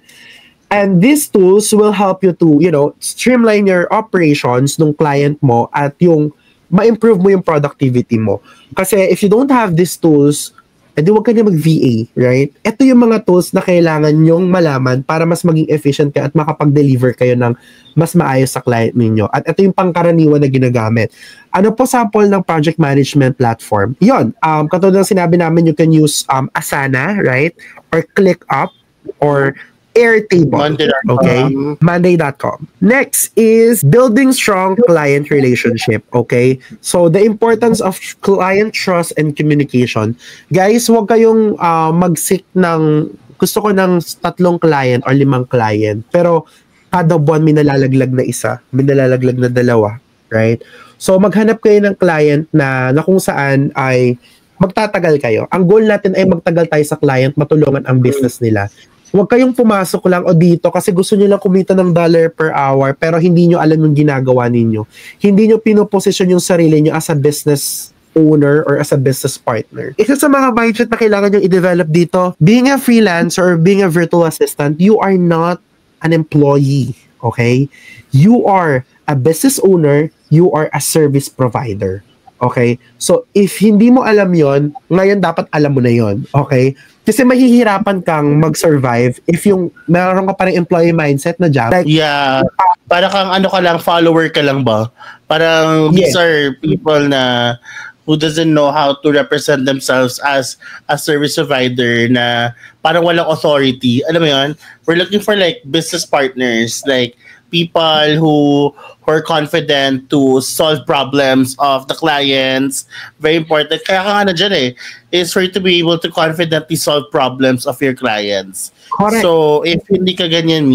And these tools will help you to, streamline your operations ng client mo at yung ma-improve mo yung productivity mo. Kasi if you don't have these tools, edi wag ka na mag-VA, right? Ito yung mga tools na kailangan nyong malaman para mas maging efficient ka at makapag-deliver kayo ng mas maayos sa client ninyo. At ito yung pangkaraniwan na ginagamit. Ano po sample ng project management platform? Yon, katulad ng sinabi namin, you can use Asana, right? Or ClickUp, or Airtable. Okay? Monday.com. Next is building strong client relationship. Okay? So, the importance of client trust and communication. Guys, huwag kayong mag-seek ng, gusto ko ng 3 client or 5 client. Pero, kada buwan may nalalaglag na isa, may nalalaglag na 2. Right? So, maghanap kayo ng client na kung saan ay magtatagal kayo. Ang goal natin ay magtagal tayo sa client, matulungan ang business nila. Huwag kayong pumasok lang o dito kasi gusto nyo lang kumita ng $1 per hour pero hindi nyo alam yung ginagawa ninyo. Hindi nyo pinoposisyon yung sarili nyo as a business owner or as a business partner. Isa sa mga mindset na kailangan nyo i-develop dito, being a freelancer or being a virtual assistant, you are not an employee, okay? You are a business owner, you are a service provider. Okay? So, if hindi mo alam yon, ngayon dapat alam mo na yon. Okay? Kasi mahihirapan kang mag-survive if yung meron ka parang employee mindset na job. Like, yeah. Para kang ka lang, follower ka lang ba? Parang these are people na who doesn't know how to represent themselves as a service provider na parang walang authority. Alam mo yun? We're looking for like business partners, like people who are confident to solve problems of the clients. Very important. Kaya ka nga na dyan is for you to be able to confidently solve problems of your clients. Correct. So, if hindi ka ganyan,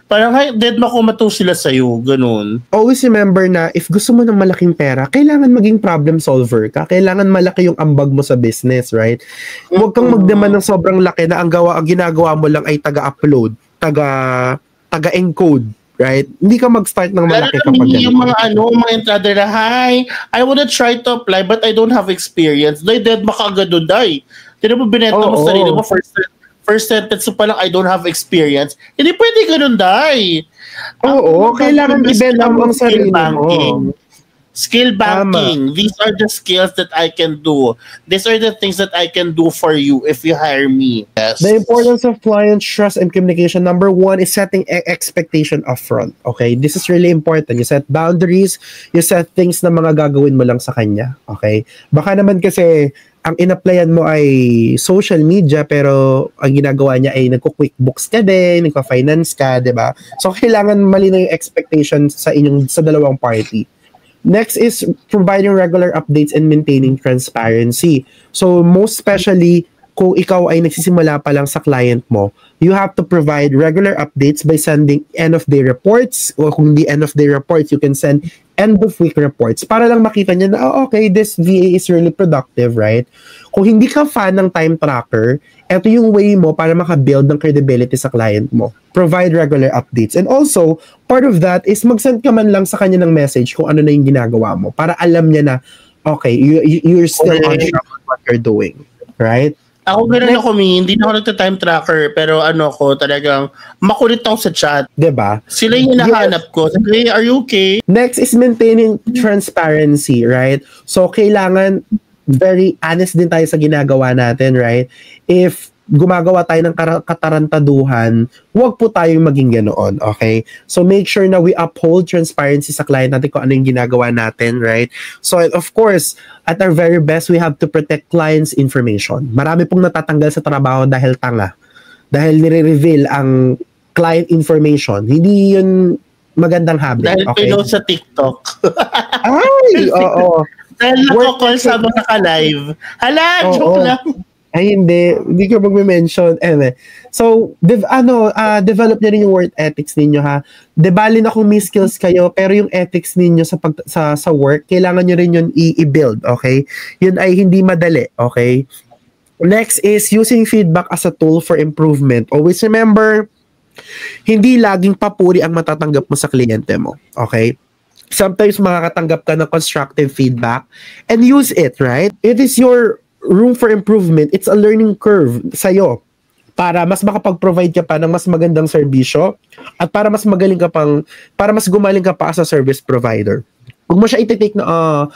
parang dead makumato sila sa'yo. Ganun. Always remember na if gusto mo ng malaking pera, kailangan maging problem solver ka. Kailangan malaki yung ambag mo sa business, right? Huwag kang magdemand ng sobrang laki na ang ginagawa mo lang ay taga-upload, taga-encode. Right? Hindi ka mag-start ng malaki kapag yung mga entrada na, hi, I wanna try to apply but I don't have experience. Dead makaagad doon, Tino mo binenta mo sarili mo, first sentence mo pa lang, I don't have experience. Hindi pwede ganun, kailangan i-bend mo ang sarili mo. Skill banking. These are the skills that I can do. These are the things that I can do for you if you hire me. Yes. The importance of client trust and communication. Number 1 is setting expectation upfront. Okay? This is really important. You set boundaries. You set things na mga gagawin mo lang sa kanya. Okay? Baka naman kasi ang in-applyan mo ay social media pero ang ginagawa niya ay nagko-QuickBooks ka din, nagko-finance ka, 'di ba? So kailangan malinaw yung expectations sa dalawang party. Next is providing regular updates and maintaining transparency. So most especially kung ikaw ay nagsisimula pa lang sa client mo, you have to provide regular updates by sending end-of-day reports, o kung di end-of-day reports, you can send end-of-week reports para lang makita niya na, okay, this VA is really productive, right? Kung hindi ka fan ng time tracker, ito yung way mo para maka-build ng credibility sa client mo. Provide regular updates. And also, part of that is mag-send ka man lang sa kanya ng message kung ano na yung ginagawa mo para alam niya na, okay, you're still on track with what you're doing. Right? Ako ganun ako, hindi na ako nagta-time tracker, pero talagang makulit ako sa chat. Diba? Sila yung hinahanap ko. Sabi, are you okay? Next is maintaining transparency, right? So, kailangan very honest din tayo sa ginagawa natin, right? If gumagawa tayo ng katarantaduhan, huwag po tayong maging ganoon, okay? So make sure na we uphold transparency sa client natin kung ano yung ginagawa natin, right? So of course, at our very best, we have to protect clients' information. Marami pong natatanggal sa trabaho dahil tanga. Dahil nire-reveal ang client information. Hindi yun magandang habit, dahil okay? pinost sa TikTok. Ay, oo. Dahil nako-call sa mga naka-live. Hala, joke lang. Ay, hindi ko magme-mention. So, develop niyo rin yung work ethics ninyo, ha. De bali na kung may skills kayo, pero yung ethics ninyo sa work, kailangan niyo rin yun i-build, okay? Yun ay hindi madali, okay? Next is using feedback as a tool for improvement. Always remember, hindi laging papuri ang matatanggap mo sa kliyente mo, okay? Sometimes makakatanggap ka ng constructive feedback and use it, right? It is your room for improvement. It's a learning curve sa'yo para mas makapag-provide ka pa ng mas magandang serbisyo at para mas gumaling ka pa as a service provider. Huwag mo siya iti-take na,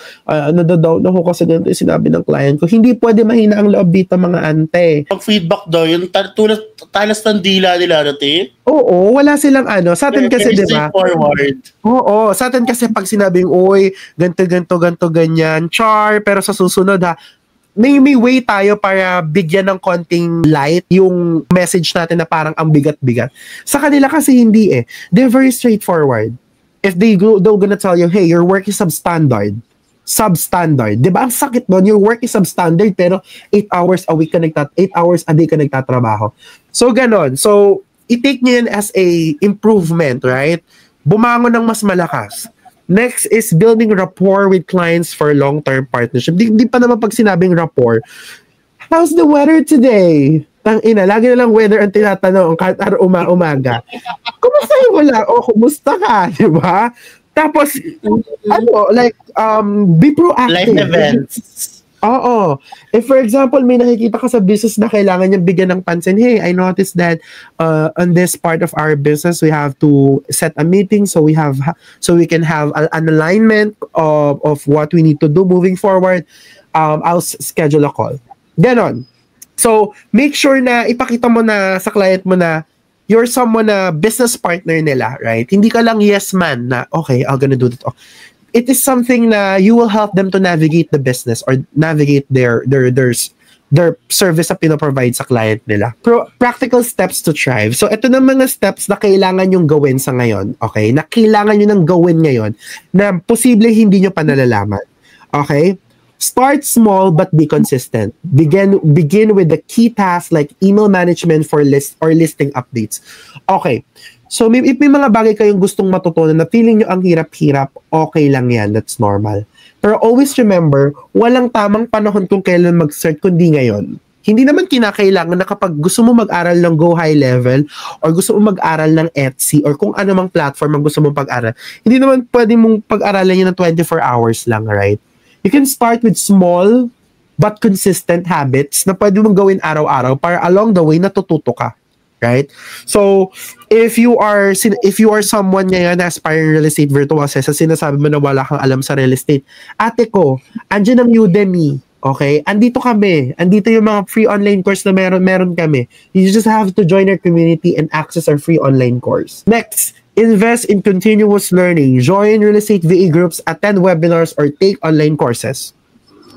nadadown ako kasi ganito yung sinabi ng client ko. Hindi pwede mahina ang loob dito, mga ante. Pag feedback daw, yung talas ng dila nila natin. Oo, wala silang Sa atin kasi, di ba? Straightforward. Oo, sa atin kasi pag sinabing, oy, ganto, ganyan, char, pero sa susunod ha, may way tayo para bigyan ng konting light yung message natin na parang ang bigat-bigat. Sa kanila kasi hindi eh. They're very straightforward. If they're gonna tell you, hey, your work is substandard. Di ba? Ang sakit nun, your work is substandard pero 8 hours a day ka nagtatrabaho. So, ganon. So, i-take nyo yun as a improvement, right? Bumangon ng mas malakas. Next is building rapport with clients for long-term partnership. Di pa naman pag sinabing rapport, how's the weather today? Tangina, lagi na lang weather ang tinatanong kahit umaga. Kumusta yung wala? O, kumusta ka? Diba? Tapos, be proactive. Life events. Oo. If for example, may nakikita ka sa business na kailangan niyang bigyan ng pansin, hey, I noticed that on this part of our business, we have to set a meeting so we can have an alignment of what we need to do moving forward. I'll schedule a call. Ganon. So, make sure na ipakita mo na sa client mo na you're someone na business partner nila, right? Hindi ka lang yes man na, okay, I'm gonna do that. It is something na you will help them to navigate the business or navigate their service na pinoprovide sa client nila. Practical steps to thrive. So, ito na mga steps na kailangan yung gawin sa ngayon, okay? Na kailangan nyo nang gawin ngayon na posible hindi nyo pa nalalaman. Okay? Start small but be consistent. Begin with the key tasks like email management for listing updates. Okay. So, if may mga bagay kayong gustong matutunan na feeling nyo ang hirap-hirap, okay lang yan. That's normal. Pero always remember, walang tamang panahon kung kailan mag-start kundi ngayon. Hindi naman kinakailangan na kapag gusto mo mag-aral ng Go High Level or gusto mo mag-aral ng Etsy or kung ano mang platform ang gusto mong pag-aral, hindi naman pwede mong pag-aralan yun ng 24 hours lang, right? You can start with small but consistent habits na pwede mong gawin araw-araw para along the way natututo ka. Right? So, if you are someone ngayon na aspiring real estate virtuoso, sa sinasabi mo na wala kang alam sa real estate, ate ko, andyan ang Udemy. Okay? Andito kami. Andito yung mga free online course na meron kami. You just have to join our community and access our free online course. Next, invest in continuous learning. Join real estate VA groups, attend webinars, or take online courses.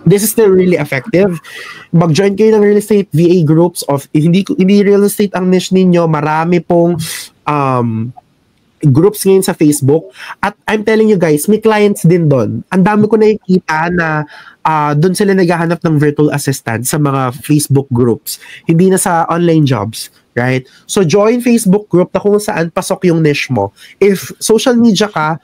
This is still really effective. Mag-join kayo ng real estate VA groups of hindi real estate ang niche ninyo, marami pong groups ngayon sa Facebook. At I'm telling you guys, may clients din doon. Ang dami ko nakikita na doon sila naghahanap ng virtual assistant sa mga Facebook groups. Hindi na sa online jobs. Right? So join Facebook group na kung saan pasok yung niche mo. If social media ka,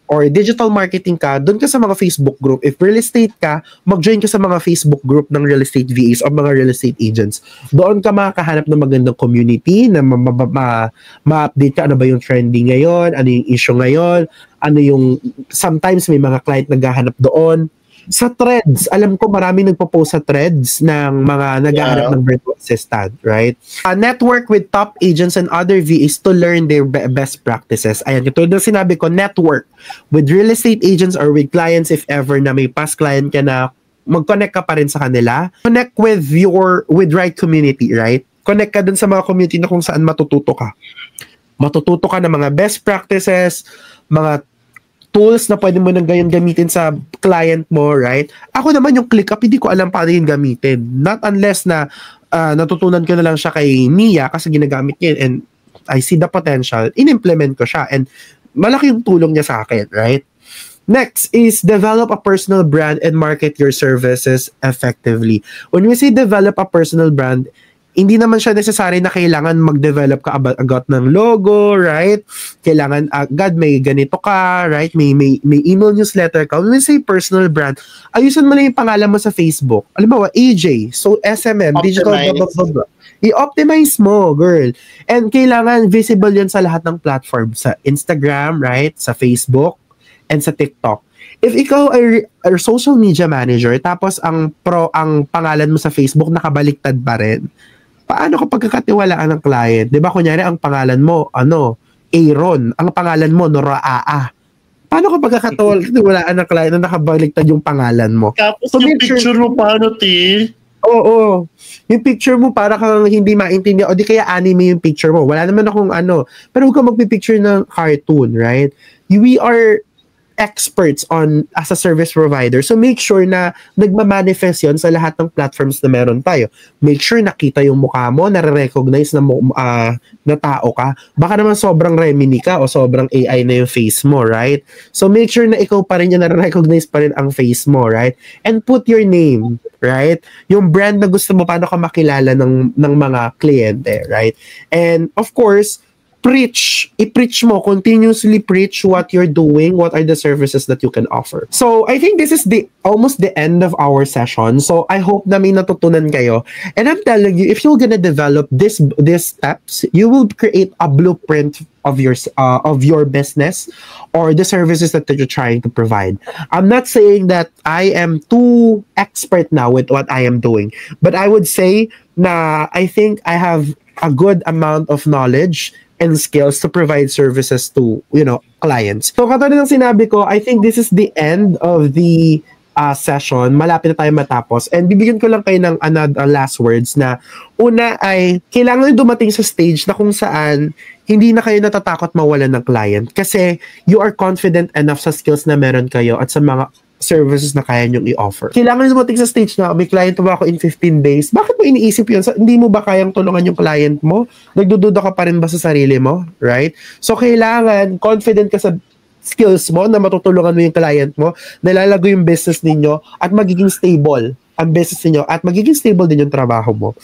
or digital marketing ka, doon ka sa mga Facebook group. If real estate ka, mag-join ka sa mga Facebook group ng real estate VAs o mga real estate agents. Doon ka makakahanap ng magandang community na ma-update ka ano ba yung trending ngayon, ano yung issue ngayon, ano yung sometimes may mga client naghahanap doon. Sa threads, alam ko marami nagpo-post sa threads ng mga naghahanap ng virtual assistant, right? Network with top agents and other VAs to learn their best practices. Ayan, ito na sinabi ko, network with real estate agents or with clients if ever na may past client ka na mag-connect ka pa rin sa kanila. Connect with right community, right? connect ka dun sa mga community na kung saan matututo ka. Matututo ka ng mga best practices, mga tools na pwede mo nang gayon gamitin sa client mo, right? Ako naman yung ClickUp, hindi ko alam paano yun gamitin. Not unless na natutunan ko na lang siya kay Mia kasi ginagamit niya and I see the potential, in-implement ko siya and malaki yung tulong niya sa akin, right? Next is develop a personal brand and market your services effectively. When we say develop a personal brand, hindi naman siya necessary na kailangan mag-develop ka agad ng logo, right? Kailangan agad may ganito ka, right? May email newsletter ka. When we say personal brand, ayusin mo lang yung pangalan mo sa Facebook. Alam mo, AJ, so SMM, digital, blah, blah, blah. I-optimize mo, girl. And kailangan visible yan sa lahat ng platform. Sa Instagram, right? Sa Facebook, and sa TikTok. If ikaw ay social media manager tapos ang pangalan mo sa Facebook nakabaliktad pa rin, paano ka pagkakatiwalaan ng client? 'Di ba kunyari ang pangalan mo Aaron, ang pangalan mo Noraa. Paano ka pagkakatiwalaan ng client na nakabaliktad yung pangalan mo? Tapos so, yung picture mo paano, T? Oo. Yung picture mo para kang hindi maintindihan o di kaya anime yung picture mo. Wala naman akong pero huwag ka magpipicture ng cartoon, right? We are experts on as a service provider. So make sure na nagma-manifest yon sa lahat ng platforms na meron tayo. Make sure nakita yung mukha mo, nare-recognize na tao ka. Baka naman sobrang Remini ka o sobrang AI na yung face mo, right? So make sure na ikaw pa rin yung nare-recognize pa rin ang face mo, right? And put your name, right? Yung brand na gusto mo, paano ka makilala ng mga kliyente, right? And of course, i-preach mo, continuously preach what you're doing, what are the services that you can offer. So, I think this is almost the end of our session. So, I hope na may natutunan kayo. And I'm telling you, if you're gonna develop these steps, you will create a blueprint of your business or the services that you're trying to provide. I'm not saying that I am too expert now with what I am doing, but I would say na I think I have a good amount of knowledge and skills to provide services to, clients. So, katulad ng sinabi ko, I think this is the end of the session. Malapit na tayo matapos. And bibigyan ko lang kayo ng last words na una ay kailangan dumating sa stage na kung saan hindi na kayo natatakot mawalan ng client kasi you are confident enough sa skills na meron kayo at sa mga services na kaya nyong i-offer. Kailangan dumating sa stage na may client ba ako in 15 days? Bakit mo iniisip yun? Hindi mo ba kayang tulungan yung client mo? Nagdududa ka pa rin ba sa sarili mo? Right? So, kailangan confident ka sa skills mo na matutulungan mo yung client mo, nalalago yung business ninyo at magiging stable ang business ninyo at magiging stable din yung trabaho mo.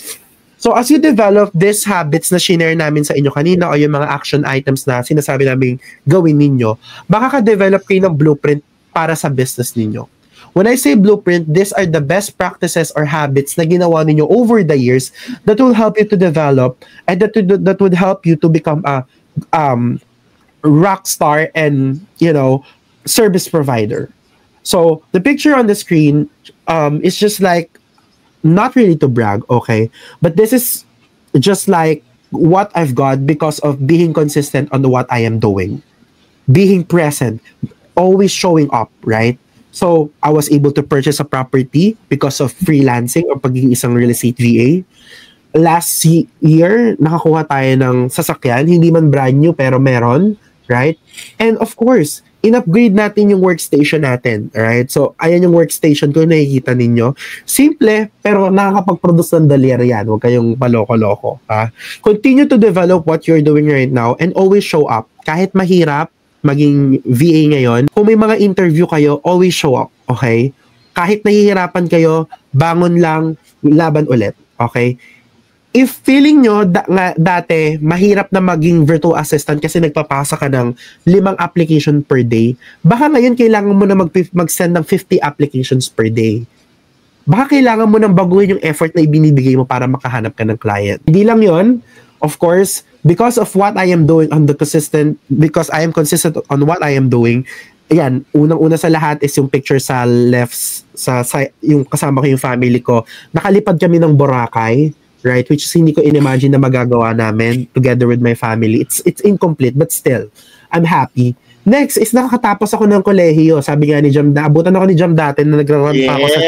So, as you develop these habits na shinare namin sa inyo kanina o yung mga action items na sinasabi namin gawin ninyo, baka ka-develop kayo ng blueprint para sa business ninyo. When I say blueprint, these are the best practices or habits na ginawa ninyo over the years that will help you to develop and that would help you to become a rock star and, service provider. So, the picture on the screen is just like, not really to brag, okay? But this is just like what I've got because of being consistent on what I am doing. Being present. Always showing up, right? So, I was able to purchase a property because of freelancing or pagiging isang real estate VA. Last year, nakakuha tayo ng sasakyan, hindi man brand new pero meron, right? And of course, in-upgrade natin yung workstation natin, right? So, ayan yung workstation ko, nakikita ninyo. Simple, pero nakakapag-produce ng dalir yan. Huwag kayong paloko-loko, ha? Continue to develop what you're doing right now and always show up. Kahit mahirap, maging VA ngayon, kung may mga interview kayo, always show up, okay? Kahit nahihirapan kayo, bangon lang, laban ulit, okay? If feeling nyo dati mahirap na maging virtual assistant kasi nagpapasa ka ng 5 application per day, baka ngayon kailangan mo na mag-send ng 50 applications per day. Baka kailangan mo nang baguhin yung effort na ibinibigay mo para makahanap ka ng client. Hindi lang yon, of course, because of what I am doing because I am consistent on what I am doing, ayan, unang-una sa lahat is yung picture sa left, yung kasama ko yung family ko. Nakalipad kami ng Boracay, right? Which is hindi ko in-imagine na magagawa namin together with my family. It's incomplete, but still, I'm happy. Next is nakakatapos ako ng kolehiyo. Sabi nga ni Jam, naabutan ako ni Jam dati na nagra-run pa ako sa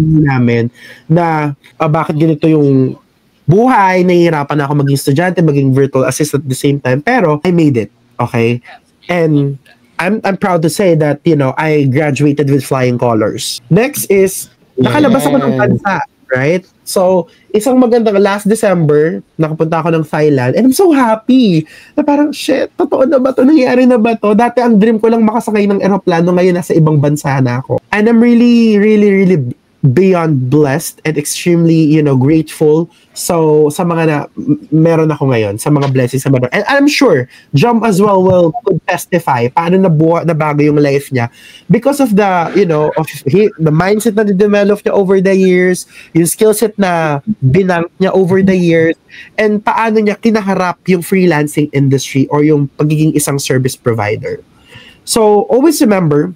namin na bakit ganito yung buhay, nahihirapan ako maging estudyante, maging virtual assistant at the same time, pero I made it, okay? And I'm proud to say that, I graduated with flying colors. Next is, nakalabas ako ng bansa, right? So, isang magandang last December, nakapunta ako ng Thailand, and I'm so happy na parang, shit, totoo na ba ito? Nangyari na ba ito? Dati ang dream ko lang makasakay ng eroplano, ngayon nasa ibang bansa na ako. And I'm really, really, really beyond blessed and extremely, grateful. So, sa mga na meron ako ngayon, sa mga blessings sa meron. And I'm sure, Jom as well could testify paano na bago yung life niya because of the, the mindset na develop niya over the years, yung skill set na binank niya over the years, and paano niya kinaharap yung freelancing industry or yung pagiging isang service provider. So, always remember,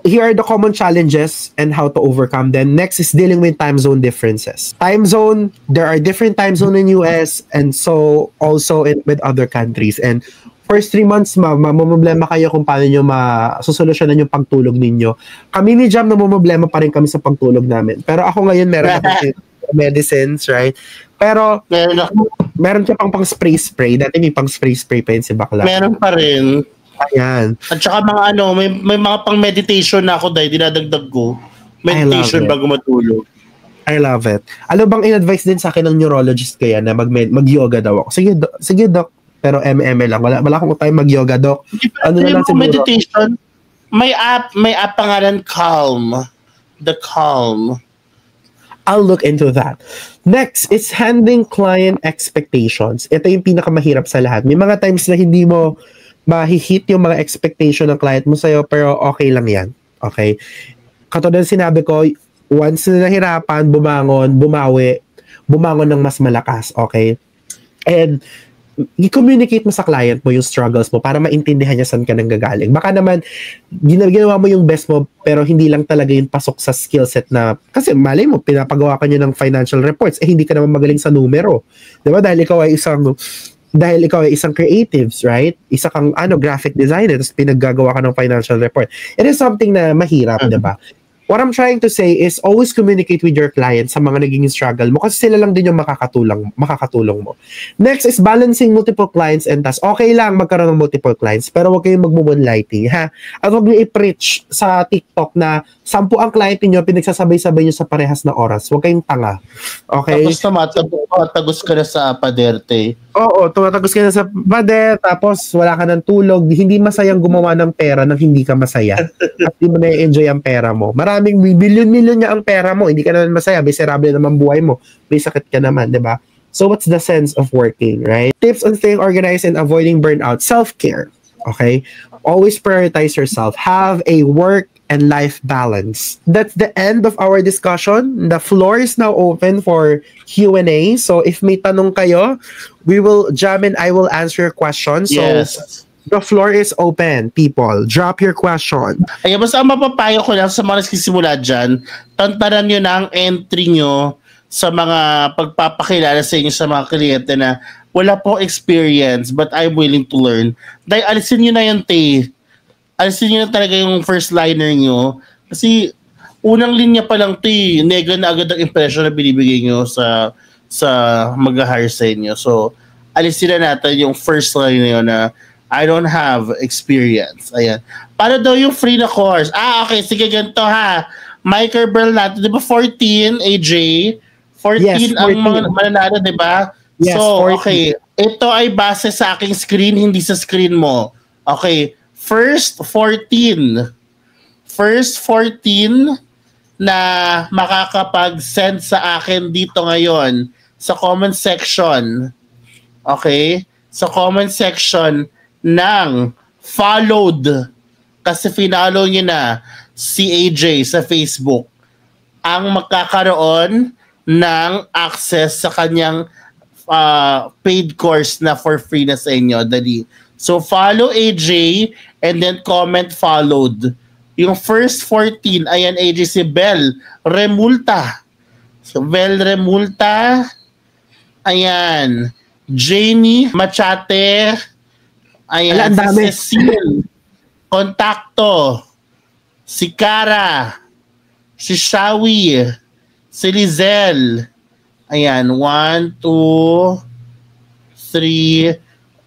here are the common challenges and how to overcome them. Next is dealing with time zone differences. Time zone, there are different time zone in US and so also with other countries. And first 3 months, mamumblema kayo kung paano nyo masusolusyonan yung pagtulog ninyo. Kami ni Jam, namumblema pa rin kami sa pagtulog namin. Pero ako ngayon, meron ako medicines, right? Pero, meron ka pang spray-spray. Dati may pang spray-spray pa yun si Bakla. Meron pa rin. Ayan. At saka may mga pang meditation na ako dahil dinadagdag ko. Meditation bago matulog. I love it. Ano bang in-advise din sa akin ng neurologist kaya na mag-yoga daw ako? Sige, doc. Pero MML lang. Wala akong time mag-yoga, doc. Ano na lang siguro? Meditation, may app pangalan Calm. The Calm. I'll look into that. Next, it's handling client expectations. Ito yung pinakamahirap sa lahat. May mga times na hindi mo mahihit yung mga expectation ng client mo sa'yo, pero okay lang yan. Okay? Katulad sinabi ko, once na nahirapan, bumawi, bumangon ng mas malakas. Okay? And i-communicate mo sa client mo yung struggles mo para maintindihan niya saan ka nang gagaling. Baka naman, ginawa mo yung best mo, pero hindi lang talaga yung pasok sa skill set na, kasi malay mo, pinapagawa ka niya ng financial reports, hindi ka naman magaling sa numero. Diba? Dahil ikaw ay isang creatives, right? Isa kang graphic designer, tapos pinaggagawa ka ng financial report. It is something na mahirap, diba? What I'm trying to say is always communicate with your client sa mga naging struggle mo kasi sila lang din yung makakatulong mo. Next is balancing multiple clients and tasks. Okay lang magkaroon ng multiple clients pero huwag kayong mag-moonlighting, ha? At huwag niyo i-preach sa TikTok na 10 ang client niyo pinagsasabay-sabay niyo sa parehas na oras. Huwag kayong tanga. Okay? Tapos tumatagos ka na sa paderte. Oo, tumatagos ka na sa pader, tapos wala ka ng tulog. Hindi masayang gumawa ng pera nang hindi ka masaya. At hindi mo na-enjoy ang pera mo. Maraming billion-million niya ang pera mo. Hindi ka naman masaya. Miserable naman buhay mo. May sakit ka naman, di ba? So what's the sense of working, right? Tips on staying organized and avoiding burnout. Self-care. Okay? Always prioritize yourself. Have a work and life balance. That's the end of our discussion. The floor is now open for Q&A. So if may tanong kayo, Jam and I will answer your questions. So yes. The floor is open, people. Drop your question. Ay, basta ang mapapayo ko lang sa mga nagsisimula dyan, tantanan nyo na ang entry nyo sa mga pagpapakilala sa inyo sa mga kliyente na wala po experience but I'm willing to learn. Dahil alisin nyo na yung alisin nyo na talaga yung first liner nyo. Kasi unang linya pa lang nega na agad ang impression na binibigay nyo sa mag-hire sa inyo. So, alisin na natin yung first line nyo na I don't have experience. Ayan. Para daw yung free na course. Okay. Sige, ganito ha. Microbill natin. Di ba 14, AJ? 14 yes, ang mga mananalo, di ba? Yes, so, 14. Okay. Ito ay base sa aking screen, hindi sa screen mo. Okay. First 14 na makakapag-send sa akin dito ngayon sa comment section. Okay? Sa comment section ng followed kasi finalo niyo na si AJ sa Facebook ang magkakaroon ng access sa kanyang paid course na for free na sa inyo. Dali. So follow AJ and then comment followed. Yung first 14, ayan AJ si Bel Remulta. So Bel Remulta. Ayan. Janie Machate. Ayan. Si Cecile. Kontakto. Si Cara. Si Shawi. Si Lizelle. Ayan, 1, 2, 3.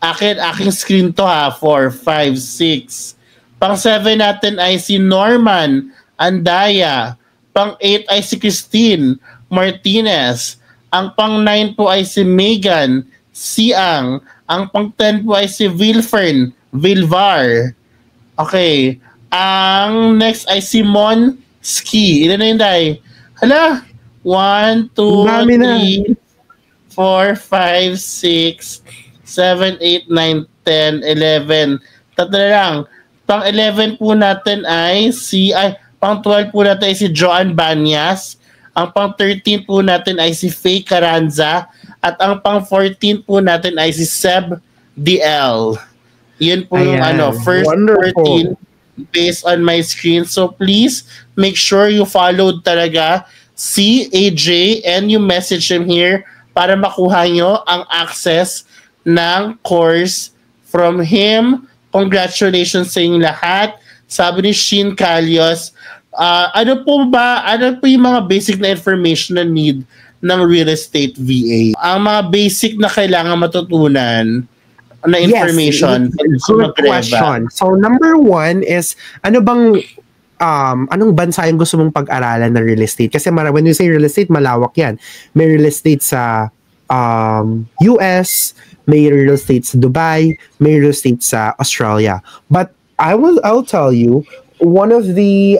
Aking screen to ha. 4, 5, 6. Pang 7 natin ay si Norman Andaya. Pang 8 ay si Christine Martinez. Ang pang 9 po ay si Megan Siang. Ang pang 10 po ay si Wilfern Vilvar. Okay. Ang next ay si Mon Ski. Ilan na yun, Day? Hala? 1, 2, 3, 4, 5, 6, 7, 8, 9, 10, 11. Tatlo na lang. Pang 11 po natin ay pang 12 po natin ay si Joan Banyas. Ang pang 13 po natin ay si Faye Carranza. At ang pang 14 po natin ay si Seb DL. Yun po yung first wonderful. 14 based on my screen. So please make sure you followed talaga si AJ and you message him here para makuha nyo ang access ng course from him. Congratulations sa inyong lahat. Sabi ni Shin Calios, ano po yung mga basic na information na need ng real estate VA? Ang mga basic na kailangan matutunan na information. Yes, good question. So number 1 is, anong bansa yung gusto mong pag-aralan ng real estate? Kasi when you say real estate, malawak yan. May real estate sa US, may real estate sa Dubai, may real estate sa Australia. But I'll tell you, one of the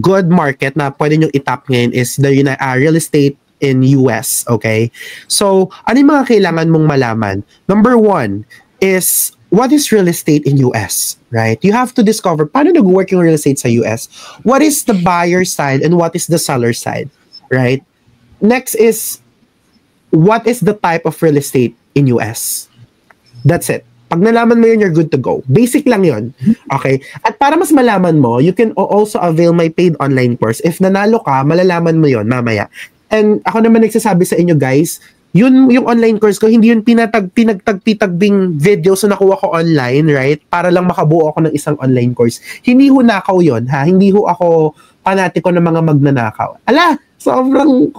good market na pwede nyo itap ngayon is the real estate in US, okay? So, ano yung mga kailangan mong malaman? Number 1 is, what is real estate in US, right? You have to discover paano nag-work yung real estate sa US. What is the buyer side and what is the seller side, right? Next is, what is the type of real estate in US? That's it. Pag nalaman mo yun, you're good to go. Basic lang yun. Okay? At para mas malaman mo, you can also avail my paid online course. If nanalo ka, malalaman mo yun mamaya. And ako naman nagsasabi sa inyo guys, yun yung online course ko, hindi yun pinagtagpi-tagbing videos na nakuha ko online, right? Para lang makabuo ako ng isang online course. Hindi ho nakaw yun, ha? Hindi ho ako panatiko ng mga magnanakaw. Ala! Sobrang,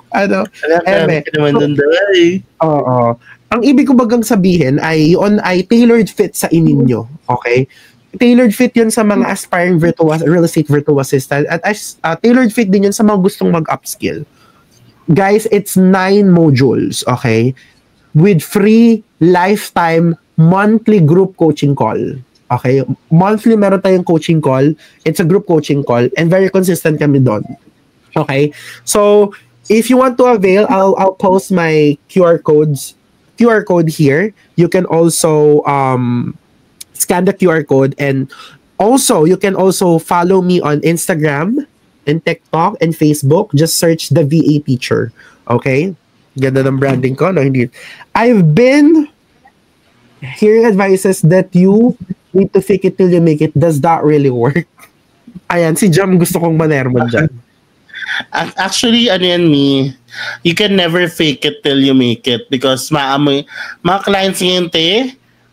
Oo. Ang ibig ko bagang sabihin ay yun ay tailored fit sa ininyo. Okay? Tailored fit yun sa mga aspiring real estate virtual assistant at tailored fit din yun sa mga gustong mag-upskill. Guys, it's 9 modules, okay? With free lifetime monthly group coaching call. Okay? Monthly meron tayong coaching call. It's a group coaching call and very consistent kami doon. Okay? So, if you want to avail, I'll post my QR code here. You can also scan the QR code, and also you can also follow me on Instagram and TikTok and Facebook. Just search the VA Teacher. Okay? Ganda ng branding ko, no? Hindi. I've been hearing advices that you need to fake it till you make it. Does that really work? Ayan, si Jam gusto kong manermon dyan. Actually, you can never fake it till you make it because mga clients ngayon,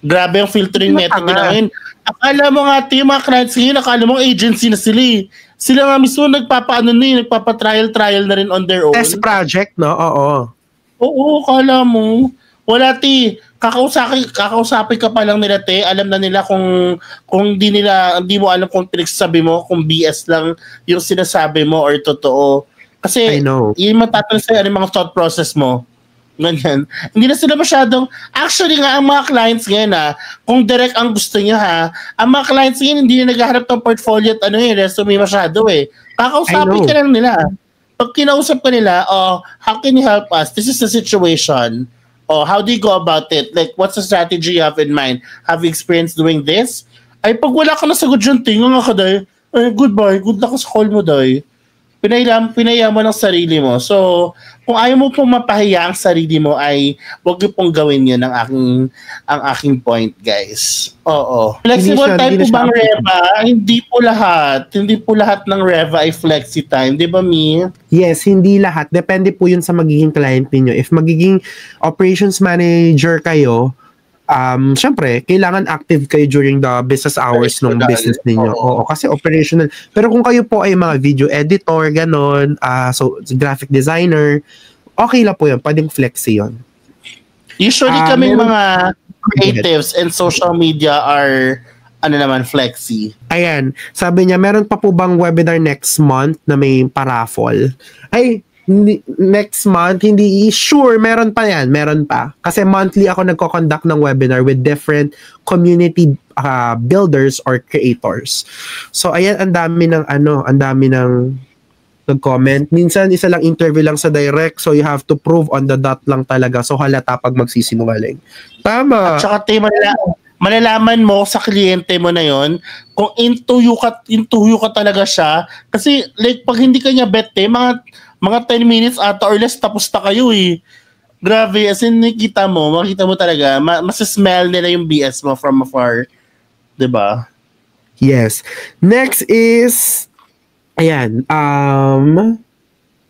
grabe yung filtering method ngayon. Akala mo nga, yung mga clients ngayon, akala mo agency na sila eh. Sila nga mismo nagpapa-trial na rin on their own. Test project, no? Oo, akala mo. Wala, kakausapin ka pa lang nila, alam na nila kung hindi mo alam kung pinagsasabi mo, kung BS lang yung sinasabi mo or totoo. Kasi, yung matatanong sa'yo, yung mga thought process mo. Ganyan. Hindi na sila masyadong, actually nga, ang mga clients ngayon kung direct ang gusto niya ang mga clients ngayon, hindi na naghahanap ng portfolio at resume masyado Kakausapin ka lang nila. Pag kinausap ka nila, how can you help us? This is the situation. How do you go about it? Like, what's the strategy you have in mind? Have you experienced doing this? Ay, pag wala ka nasagot dyan, tingnan nga ka, day. Goodbye. Good luck sa call mo, day. Pinaya mo ng sarili mo. So, kung ayaw mo pong mapahiya ang sarili mo, ay wag niyo pong gawin yun ang aking point, guys. Oo. Flexible time po bang Reva? Hindi po lahat ng Reva ay flexi time. Di ba, Mi? Yes, hindi lahat. Depende po yun sa magiging client niyo. If magiging operations manager kayo, syempre, kailangan active kayo during the business hours ng business ninyo. Oo, kasi operational. Pero kung kayo po ay mga video editor, ganon, so graphic designer, okay lang po yun. Pwedeng flexi yun. Usually kaming mga creatives and social media are flexi. Ayan, sabi niya, meron pa po bang webinar next month na may paraffle? Ay, next month, hindi sure, meron pa yan, meron pa. Kasi monthly ako nagko-conduct ng webinar with different community builders or creators. So, ayan, ang dami ng nag-comment. Minsan, isa lang interview lang sa direct, so you have to prove on the dot lang talaga. So, halata pag magsisinungaling. Tama. At saka, malalaman mo sa kliyente mo na yon kung into you ka talaga siya. Kasi, like, pag hindi ka niya bet, mga 10 minutes ata or less, tapos na kayo eh. Grabe, as in, makita mo talaga, mas-smell nila yung BS mo from afar. Diba? Yes. Next is, ayan, ang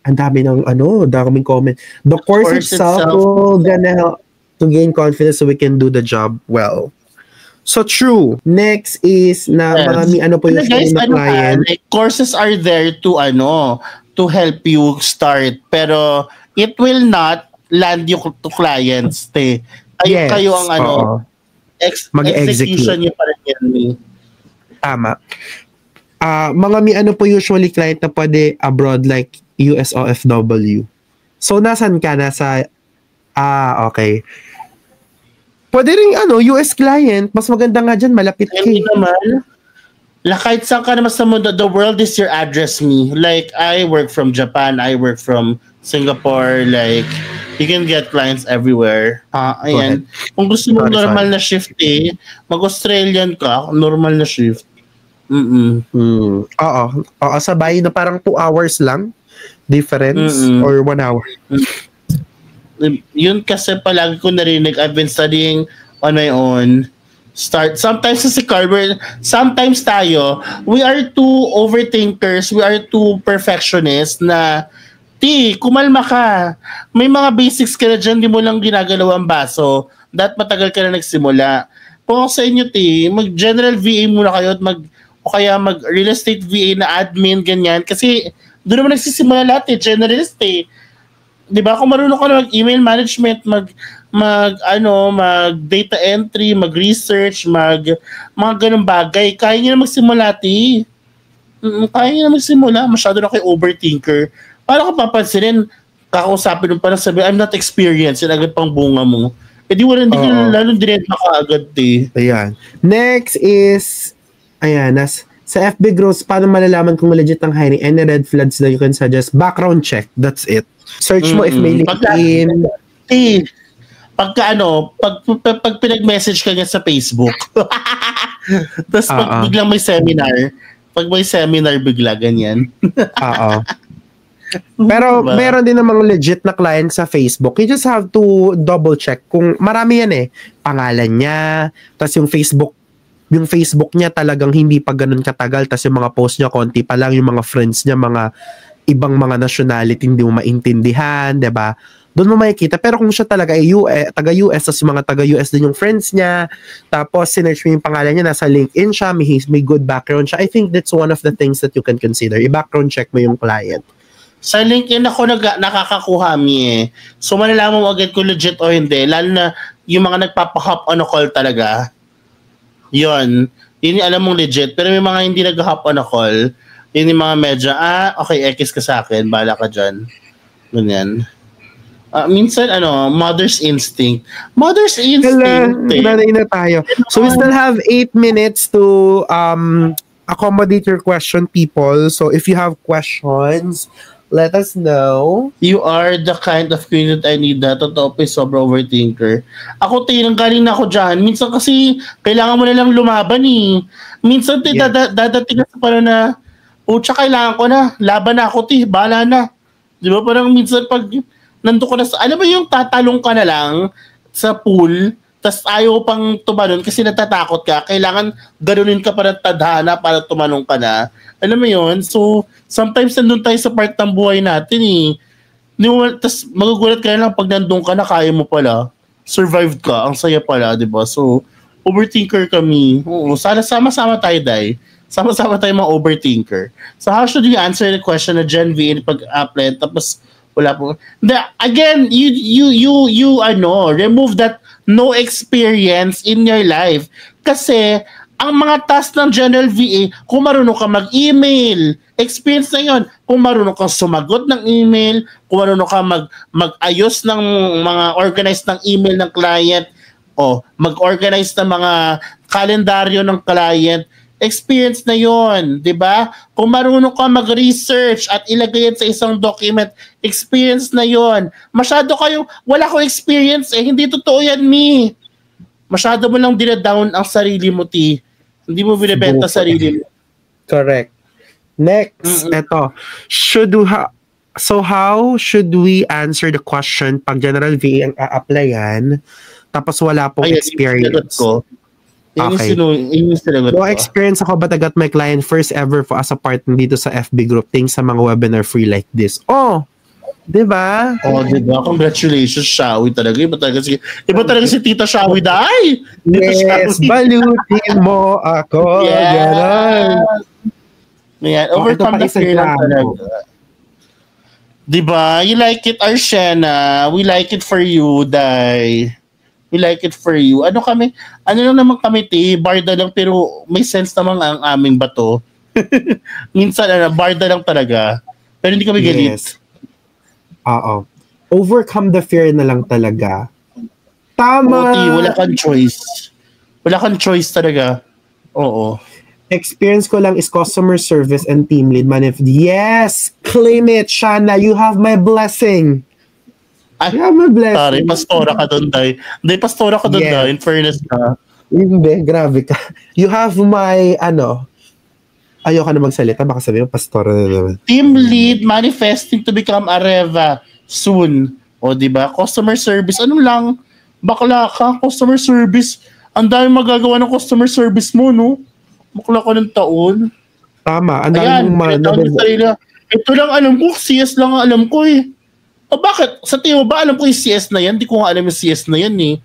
dami ng daming comment. The course itself will gonna help to gain confidence so we can do the job well. So true. Next is marami po yung client. Like, courses are there to help you start, pero it will not land you to clients. Kayo ang execution niyo pa rin yan. Tama. Mga po usually client na pwede abroad like US OFW. So, nasan ka? Okay. Pwede rin US client. Mas maganda nga dyan, malapit ka. Hindi naman. Kahit saan ka naman sa mundo, the world is your address me. Like, I work from Japan, I work from Singapore, like, you can get clients everywhere. Ayan. Kung gusto mo normal na shift mag-Australian ka, normal na shift. Oo, sabay na parang 2 hours lang difference or 1 hour. Yun kasi palagi ko narinig. I've been studying on my own. Sometimes si Carver, sometimes tayo, we are too overthinkers, we are too perfectionists na kumalma ka. May mga basics ka na dyan, di mo lang ginagalaw ang baso. Matagal ka na nagsimula. Kung sa inyo, mag-general VA muna kayo at o kaya mag-real estate VA na admin, ganyan. Kasi doon naman nagsisimula lahat generalist Di ba? Kung marunong ka na mag-email management, mag-data entry, mag-research, mga ganung bagay, kaya niya na magsimula, Kaya niya na magsimula. Masyado na kayo overthinker. Para ka papansinin, kakausapin mo pa na sabi, I'm not experienced, yun agad pang bunga mo. Di wala, hindi ka lalong direct ka agad, Ayan. Next is, sa FB Growth, paano malalaman kung legit ang hiring? Any red flags that you can suggest? Background check. That's it. Search mo if may LinkedIn. Pag pinag-message ka niya sa Facebook. Tapos pag biglang may seminar, bigla, ganyan. Pero meron din namang legit na client sa Facebook. You just have to double check kung marami yan pangalan niya, tapos yung Facebook niya talagang hindi pa ganun katagal, tas yung mga post niya konti pa lang, yung mga friends niya mga ibang mga nationality hindi mo maintindihan, 'di ba? Doon mo makikita. Pero kung siya talaga taga-US, tas yung mga taga-US din yung friends niya, tapos sinearch mo yung pangalan niya, nasa LinkedIn siya, may good background siya, I think that's one of the things that you can consider. I-background check mo yung client. Sa LinkedIn ako nakakakuha So malalaman mo agad kung legit o hindi, lalo na yung mga nagpapa-hop on a call talaga. Yun alam mong legit. Pero may mga hindi nag-hop on a call, yun yung mga medyo, okay, X ka sa akin, bahala ka dyan. Ganyan. Minsan, mother's instinct. Mother's instinct. Nanay na tayo. So, we still have 8 minutes to accommodate your question, people. So, if you have questions, let us know. You are the kind of queen that I need na. Totoo pa, sobrang overthinker. Ako, galing na ako dyan. Minsan kasi, kailangan mo na lang lumaban Minsan, dadating ka sa parang na, kailangan ko na. Laban na ako, bahala na. Di ba? Parang minsan pag nandun ko na alam mo yung tatalong ka na lang sa pool, tas ayaw pang tumalon kasi natatakot ka. Kailangan ganunin ka pa ng tadhana para tumalong ka na. Alam mo yun? So, sometimes nandun tayo sa part ng buhay natin tas magugulat ka na lang pag nandun ka na, kaya mo pala. Survived ka. Ang saya pala, di ba? So, overthinker kami. Oo, sana sama-sama tayo, Day. Sama-sama tayo mga overthinker. So, how should you answer the question na Gen V in pag-apply? Tapos, Wala po. Again, you remove that no experience in your life. Kasi, ang mga task ng General VA, kung marunong ka mag-email, experience na yun. Kung marunong kang sumagot ng email, kung marunong ka mag-ayos ng mga organize ng email ng client, o mag-organize ng mga kalendaryo ng client, experience na yon, di ba? Kung marunong ka mag-research at ilagay yan sa isang document, experience na yon. Wala ko experience hindi totoo yan, Mi. Masyado mo lang dinadown ang sarili mo, T. Hindi mo binibenta sarili mo. Correct. Next, eto. So how should we answer the question pag General VA ang a-applyan tapos wala pong experience? Okay. No experience ako but I got my client first ever for as a partner dito sa FB group thing sa mga webinar free like this. Oh, diba? Oh, diba? Congratulations, Shawi talaga. Iba talaga si Tita Shawi dahil. Yes, balutin mo ako. Yes. Yan. Overcome the fear lang talaga. Diba? You like it, Arshena. We like it for you, Dai. We like it for you. Ano lang naman kami, barda lang pero may sense naman ang aming bato. Minsan, barda lang talaga. Pero hindi kami galit. Yes. Oo. Overcome the fear na lang talaga. Tama! Wala kang choice. Wala kang choice talaga. Oo. Experience ko lang is customer service and team lead. Yes! Claim it, Shana. You have my blessing. You have my blessing. Sorry, pastora ka doon, Day. Hindi, pastora ka doon, Day. In fairness ka. Hindi, grabe ka. You have my, ayoko na magsalita. Baka sabihin, pastora na naman. Team lead manifesting to become a Reva soon. O, diba? Customer service. Ano lang? Bakla ka. Customer service. Ang dami magagawa ng customer service mo, no? Bakla ka ng taon. Tama. Ang dami mong ito lang alam ko. CS lang ang alam ko eh. O bakit? Sa tingin mo ba alam ko yung CS na yan? Di ko nga alam yung CS na yan eh.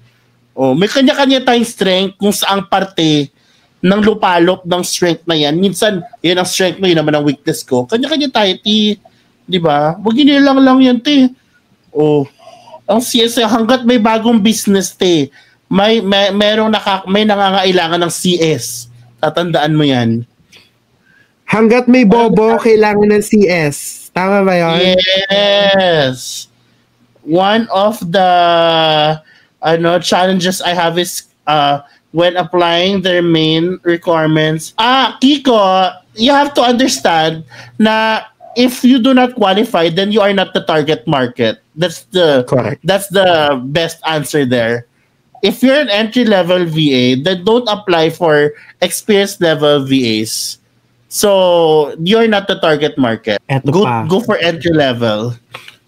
O, may kanya-kanya tayong strength kung saang parte ng lupalop ng strength na yan. Minsan, yan ang strength mo, yun naman ang weakness ko. Kanya-kanya tayo, T. Di ba? Huwag inilang lang yan, T. O, ang CS, hanggat may bagong business, T, may nangangailangan ng CS. Tatandaan mo yan. Hanggat may bobo, kailangan ng CS. Tama ba yun? Yes. One of the challenges I have is when applying their main requirements. Kiko, you have to understand na if you do not qualify, then you are not the target market. That's the best answer there. If you're an entry-level VA, then don't apply for experienced level VAs. So, you're not the target market. Go for entry level.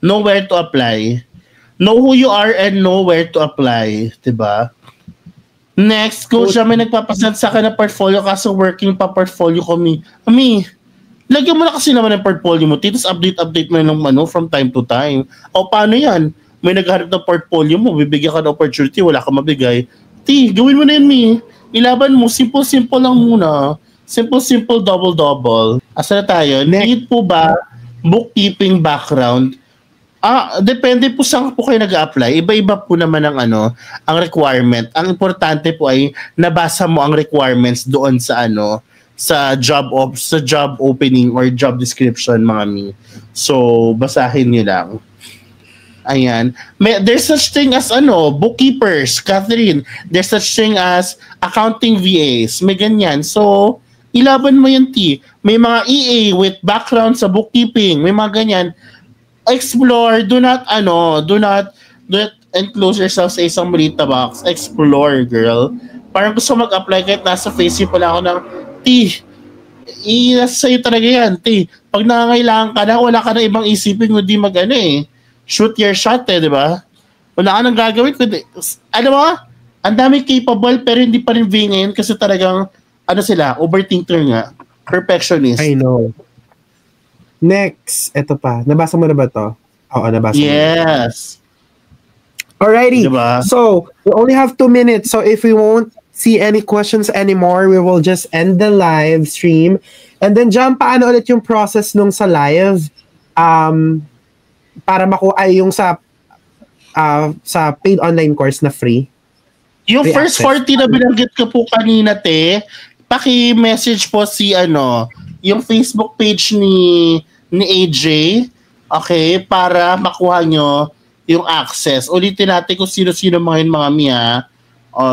Know where to apply. Know who you are and know where to apply. Diba? Next, kung siya may nagpapasend sa akin na portfolio kaso working pa portfolio ko, Ami, lagyan mo na kasi naman ng portfolio mo. Tapos update mo ng from time to time. O paano yan? May naghahanap ng portfolio mo, bibigyan ka ng opportunity, wala ka mabigay. Gawin mo na yun, Mi. Ilaban mo, simple lang muna. Simple, double. Asa na tayo? Need po ba bookkeeping background? Depende po saan po kayo nag-a-apply. Iba-iba po naman ang requirement. Ang importante po ay nabasa mo ang requirements doon sa sa job opening or job description, mga Mi. So, basahin niyo lang. Ayan. There's such thing as bookkeepers, Catherine. There's such thing as accounting VAs. May ganyan. So, ilaban mo yung T. May mga EA with background sa bookkeeping. May mga ganyan. Explore. Do not enclose yourself sa isang malita box. Explore, girl. Parang gusto mag-apply kahit nasa face pala ako ng T. Sa'yo talaga yan, T. Pag nangangailangan ka na, wala ka na ibang isipin, hindi shoot your shot di ba? Wala ka nang gagawin. Ang dami capable pero hindi pa rin V ngayon kasi talagang sila, overthinker nga. Perfectionist. I know. Next, eto pa. Nabasa mo na ba to? Oo, nabasa mo. Yes. Alrighty. Diba? So, we only have 2 minutes. So, if we won't see any questions anymore, we will just end the live stream. And then, paano ulit yung process nung sa live? para makuha yung sa paid online course na free. Yung Free first access. 40 na binanggit ko po kanina, te, paki-message po si yung Facebook page ni AJ, okay, para makuha nyo yung access. Ulitin natin kung sino-sino mga yun, mga Mia.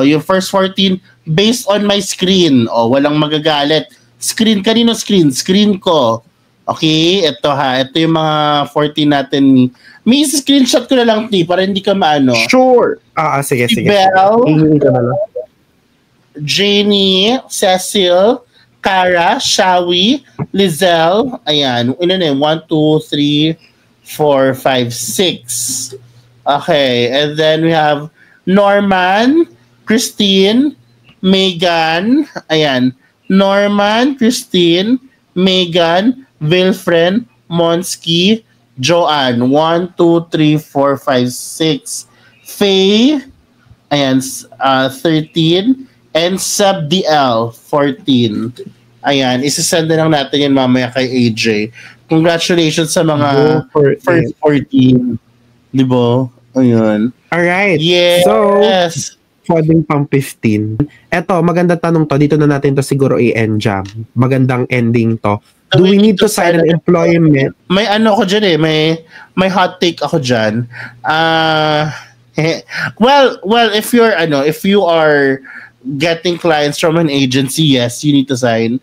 Yung first 14 based on my screen. Walang magagalit. Screen, kanino screen? Screen ko. Okay, ito yung mga 14 natin. May screenshot ko na lang, T, para hindi ka maano. Sure. Sige. Belle, Janie, Cecil, Cara, Shawi, Lizelle, ayan, 1, 2, 3, 4, 5, 6. Okay, and then we have Norman, Christine, Megan, ayan, Norman, Christine, Megan, Wilfred, Monsky, Joanne, 1, 2, 3, 4, 5, 6. Faye, ayan, 13, and Subdl, 14. Ayan, isasend na lang natin yan mamaya kay AJ. Congratulations sa mga first 14. Di ba? Ayun. Alright. Yes. So, pwedeng pang 15. Eto, magandang tanong to. Dito na natin to siguro i-end jam. Magandang ending to. Do we need to sign an employment? May ko dyan eh. May hot take ako dyan. Well, if you are getting clients from an agency, yes, you need to sign.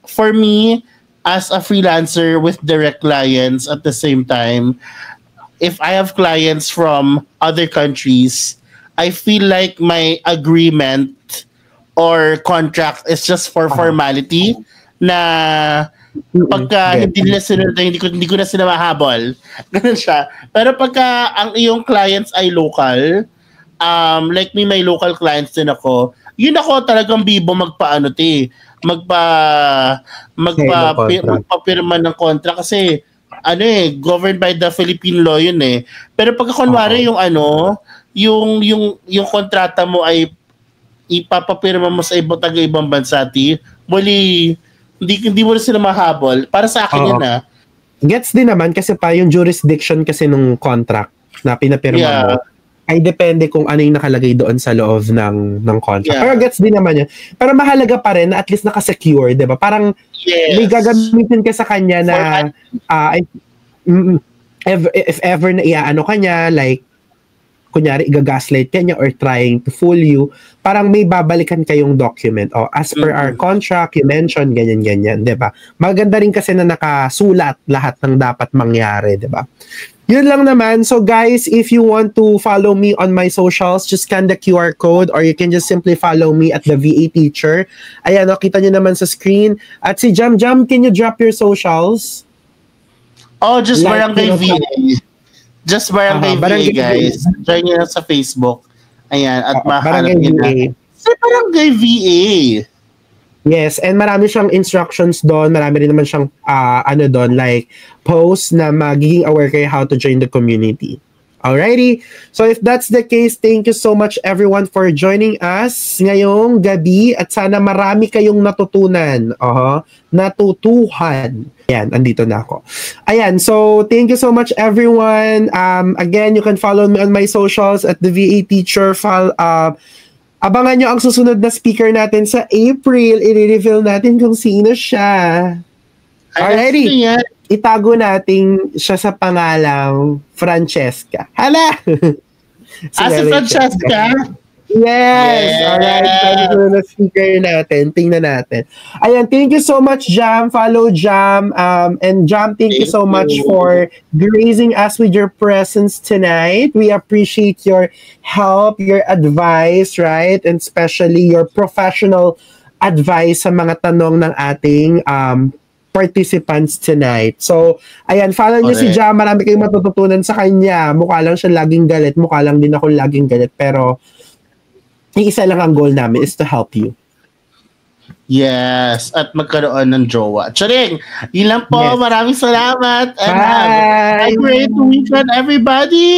For me, as a freelancer with direct clients at the same time, if I have clients from other countries, I feel like my agreement or contract is just for formality na pagka hindi nila sinunod, hindi ko na sila mahabol. Ganun siya. Pero pagka ang iyong clients ay local, like me, may local clients din ako, yun ako talagang bibo magpapirma ng contract kasi governed by the Philippine law yun eh. Pero pagka kunwari yung kontrata mo ay ipapapirma mo sa ibang bansa, hindi mo na sila mahabol. Para sa akin yun Gets din naman kasi pa yung jurisdiction kasi nung contract na pinapirma mo ay depende kung ano yung nakalagay doon sa loob ng contract. Pero gets din naman yun. Pero mahalaga pa rin na at least nakasecure, di ba? Parang may gagamitin ka sa kanya na if ever na iaano kanya, like kunyari i-gaslight ka niya or trying to fool you, parang may babalikan kayong document. As per our contract, you mentioned ganyan, di ba? Maganda rin kasi na nakasulat lahat ng dapat mangyari, di ba? Yun lang naman. So guys, if you want to follow me on my socials, just scan the QR code or you can just simply follow me at the VA Teacher. Ayan, kita nyo naman sa screen. At si Jam, can you drop your socials? Just Barangay VA. Just Barangay VA, guys. Join nyo na sa Facebook. Ayan, at mahanap nyo na. Sa Barangay VA. Yes, and marami siyang instructions doon. Marami rin naman siyang, like, posts na magiging aware kayo how to join the community. Alrighty? So if that's the case, thank you so much everyone for joining us ngayong gabi at sana marami kayong natutunan. Natutuhan. Ayan, andito na ako. Ayan, so thank you so much everyone. Again, you can follow me on my socials at the VA Teacher. Abangan nyo ang susunod na speaker natin sa April. I-reveal natin kung sino siya. Alrighty. Itago natin siya sa pangalang Francesca. Hala! Si Francesca? Yes! Alright. Itago na speaker natin. Tingnan natin. Ayan, thank you so much, Jam. Follow Jam. And Jam, thank you so much for gracing us with your presence tonight. We appreciate your help, your advice, right? And especially your professional advice sa mga tanong ng ating participants tonight. So, ayan, follow niyo si Jam. Marami kayong matututunan sa kanya. Mukha lang siya laging galit. Mukha lang din ako laging galit. Pero, isa lang ang goal namin is to help you. Yes. At magkaroon ng jowa. Charing! Yun lang po. Yes. Maraming salamat. And bye! Have a great weekend, everybody!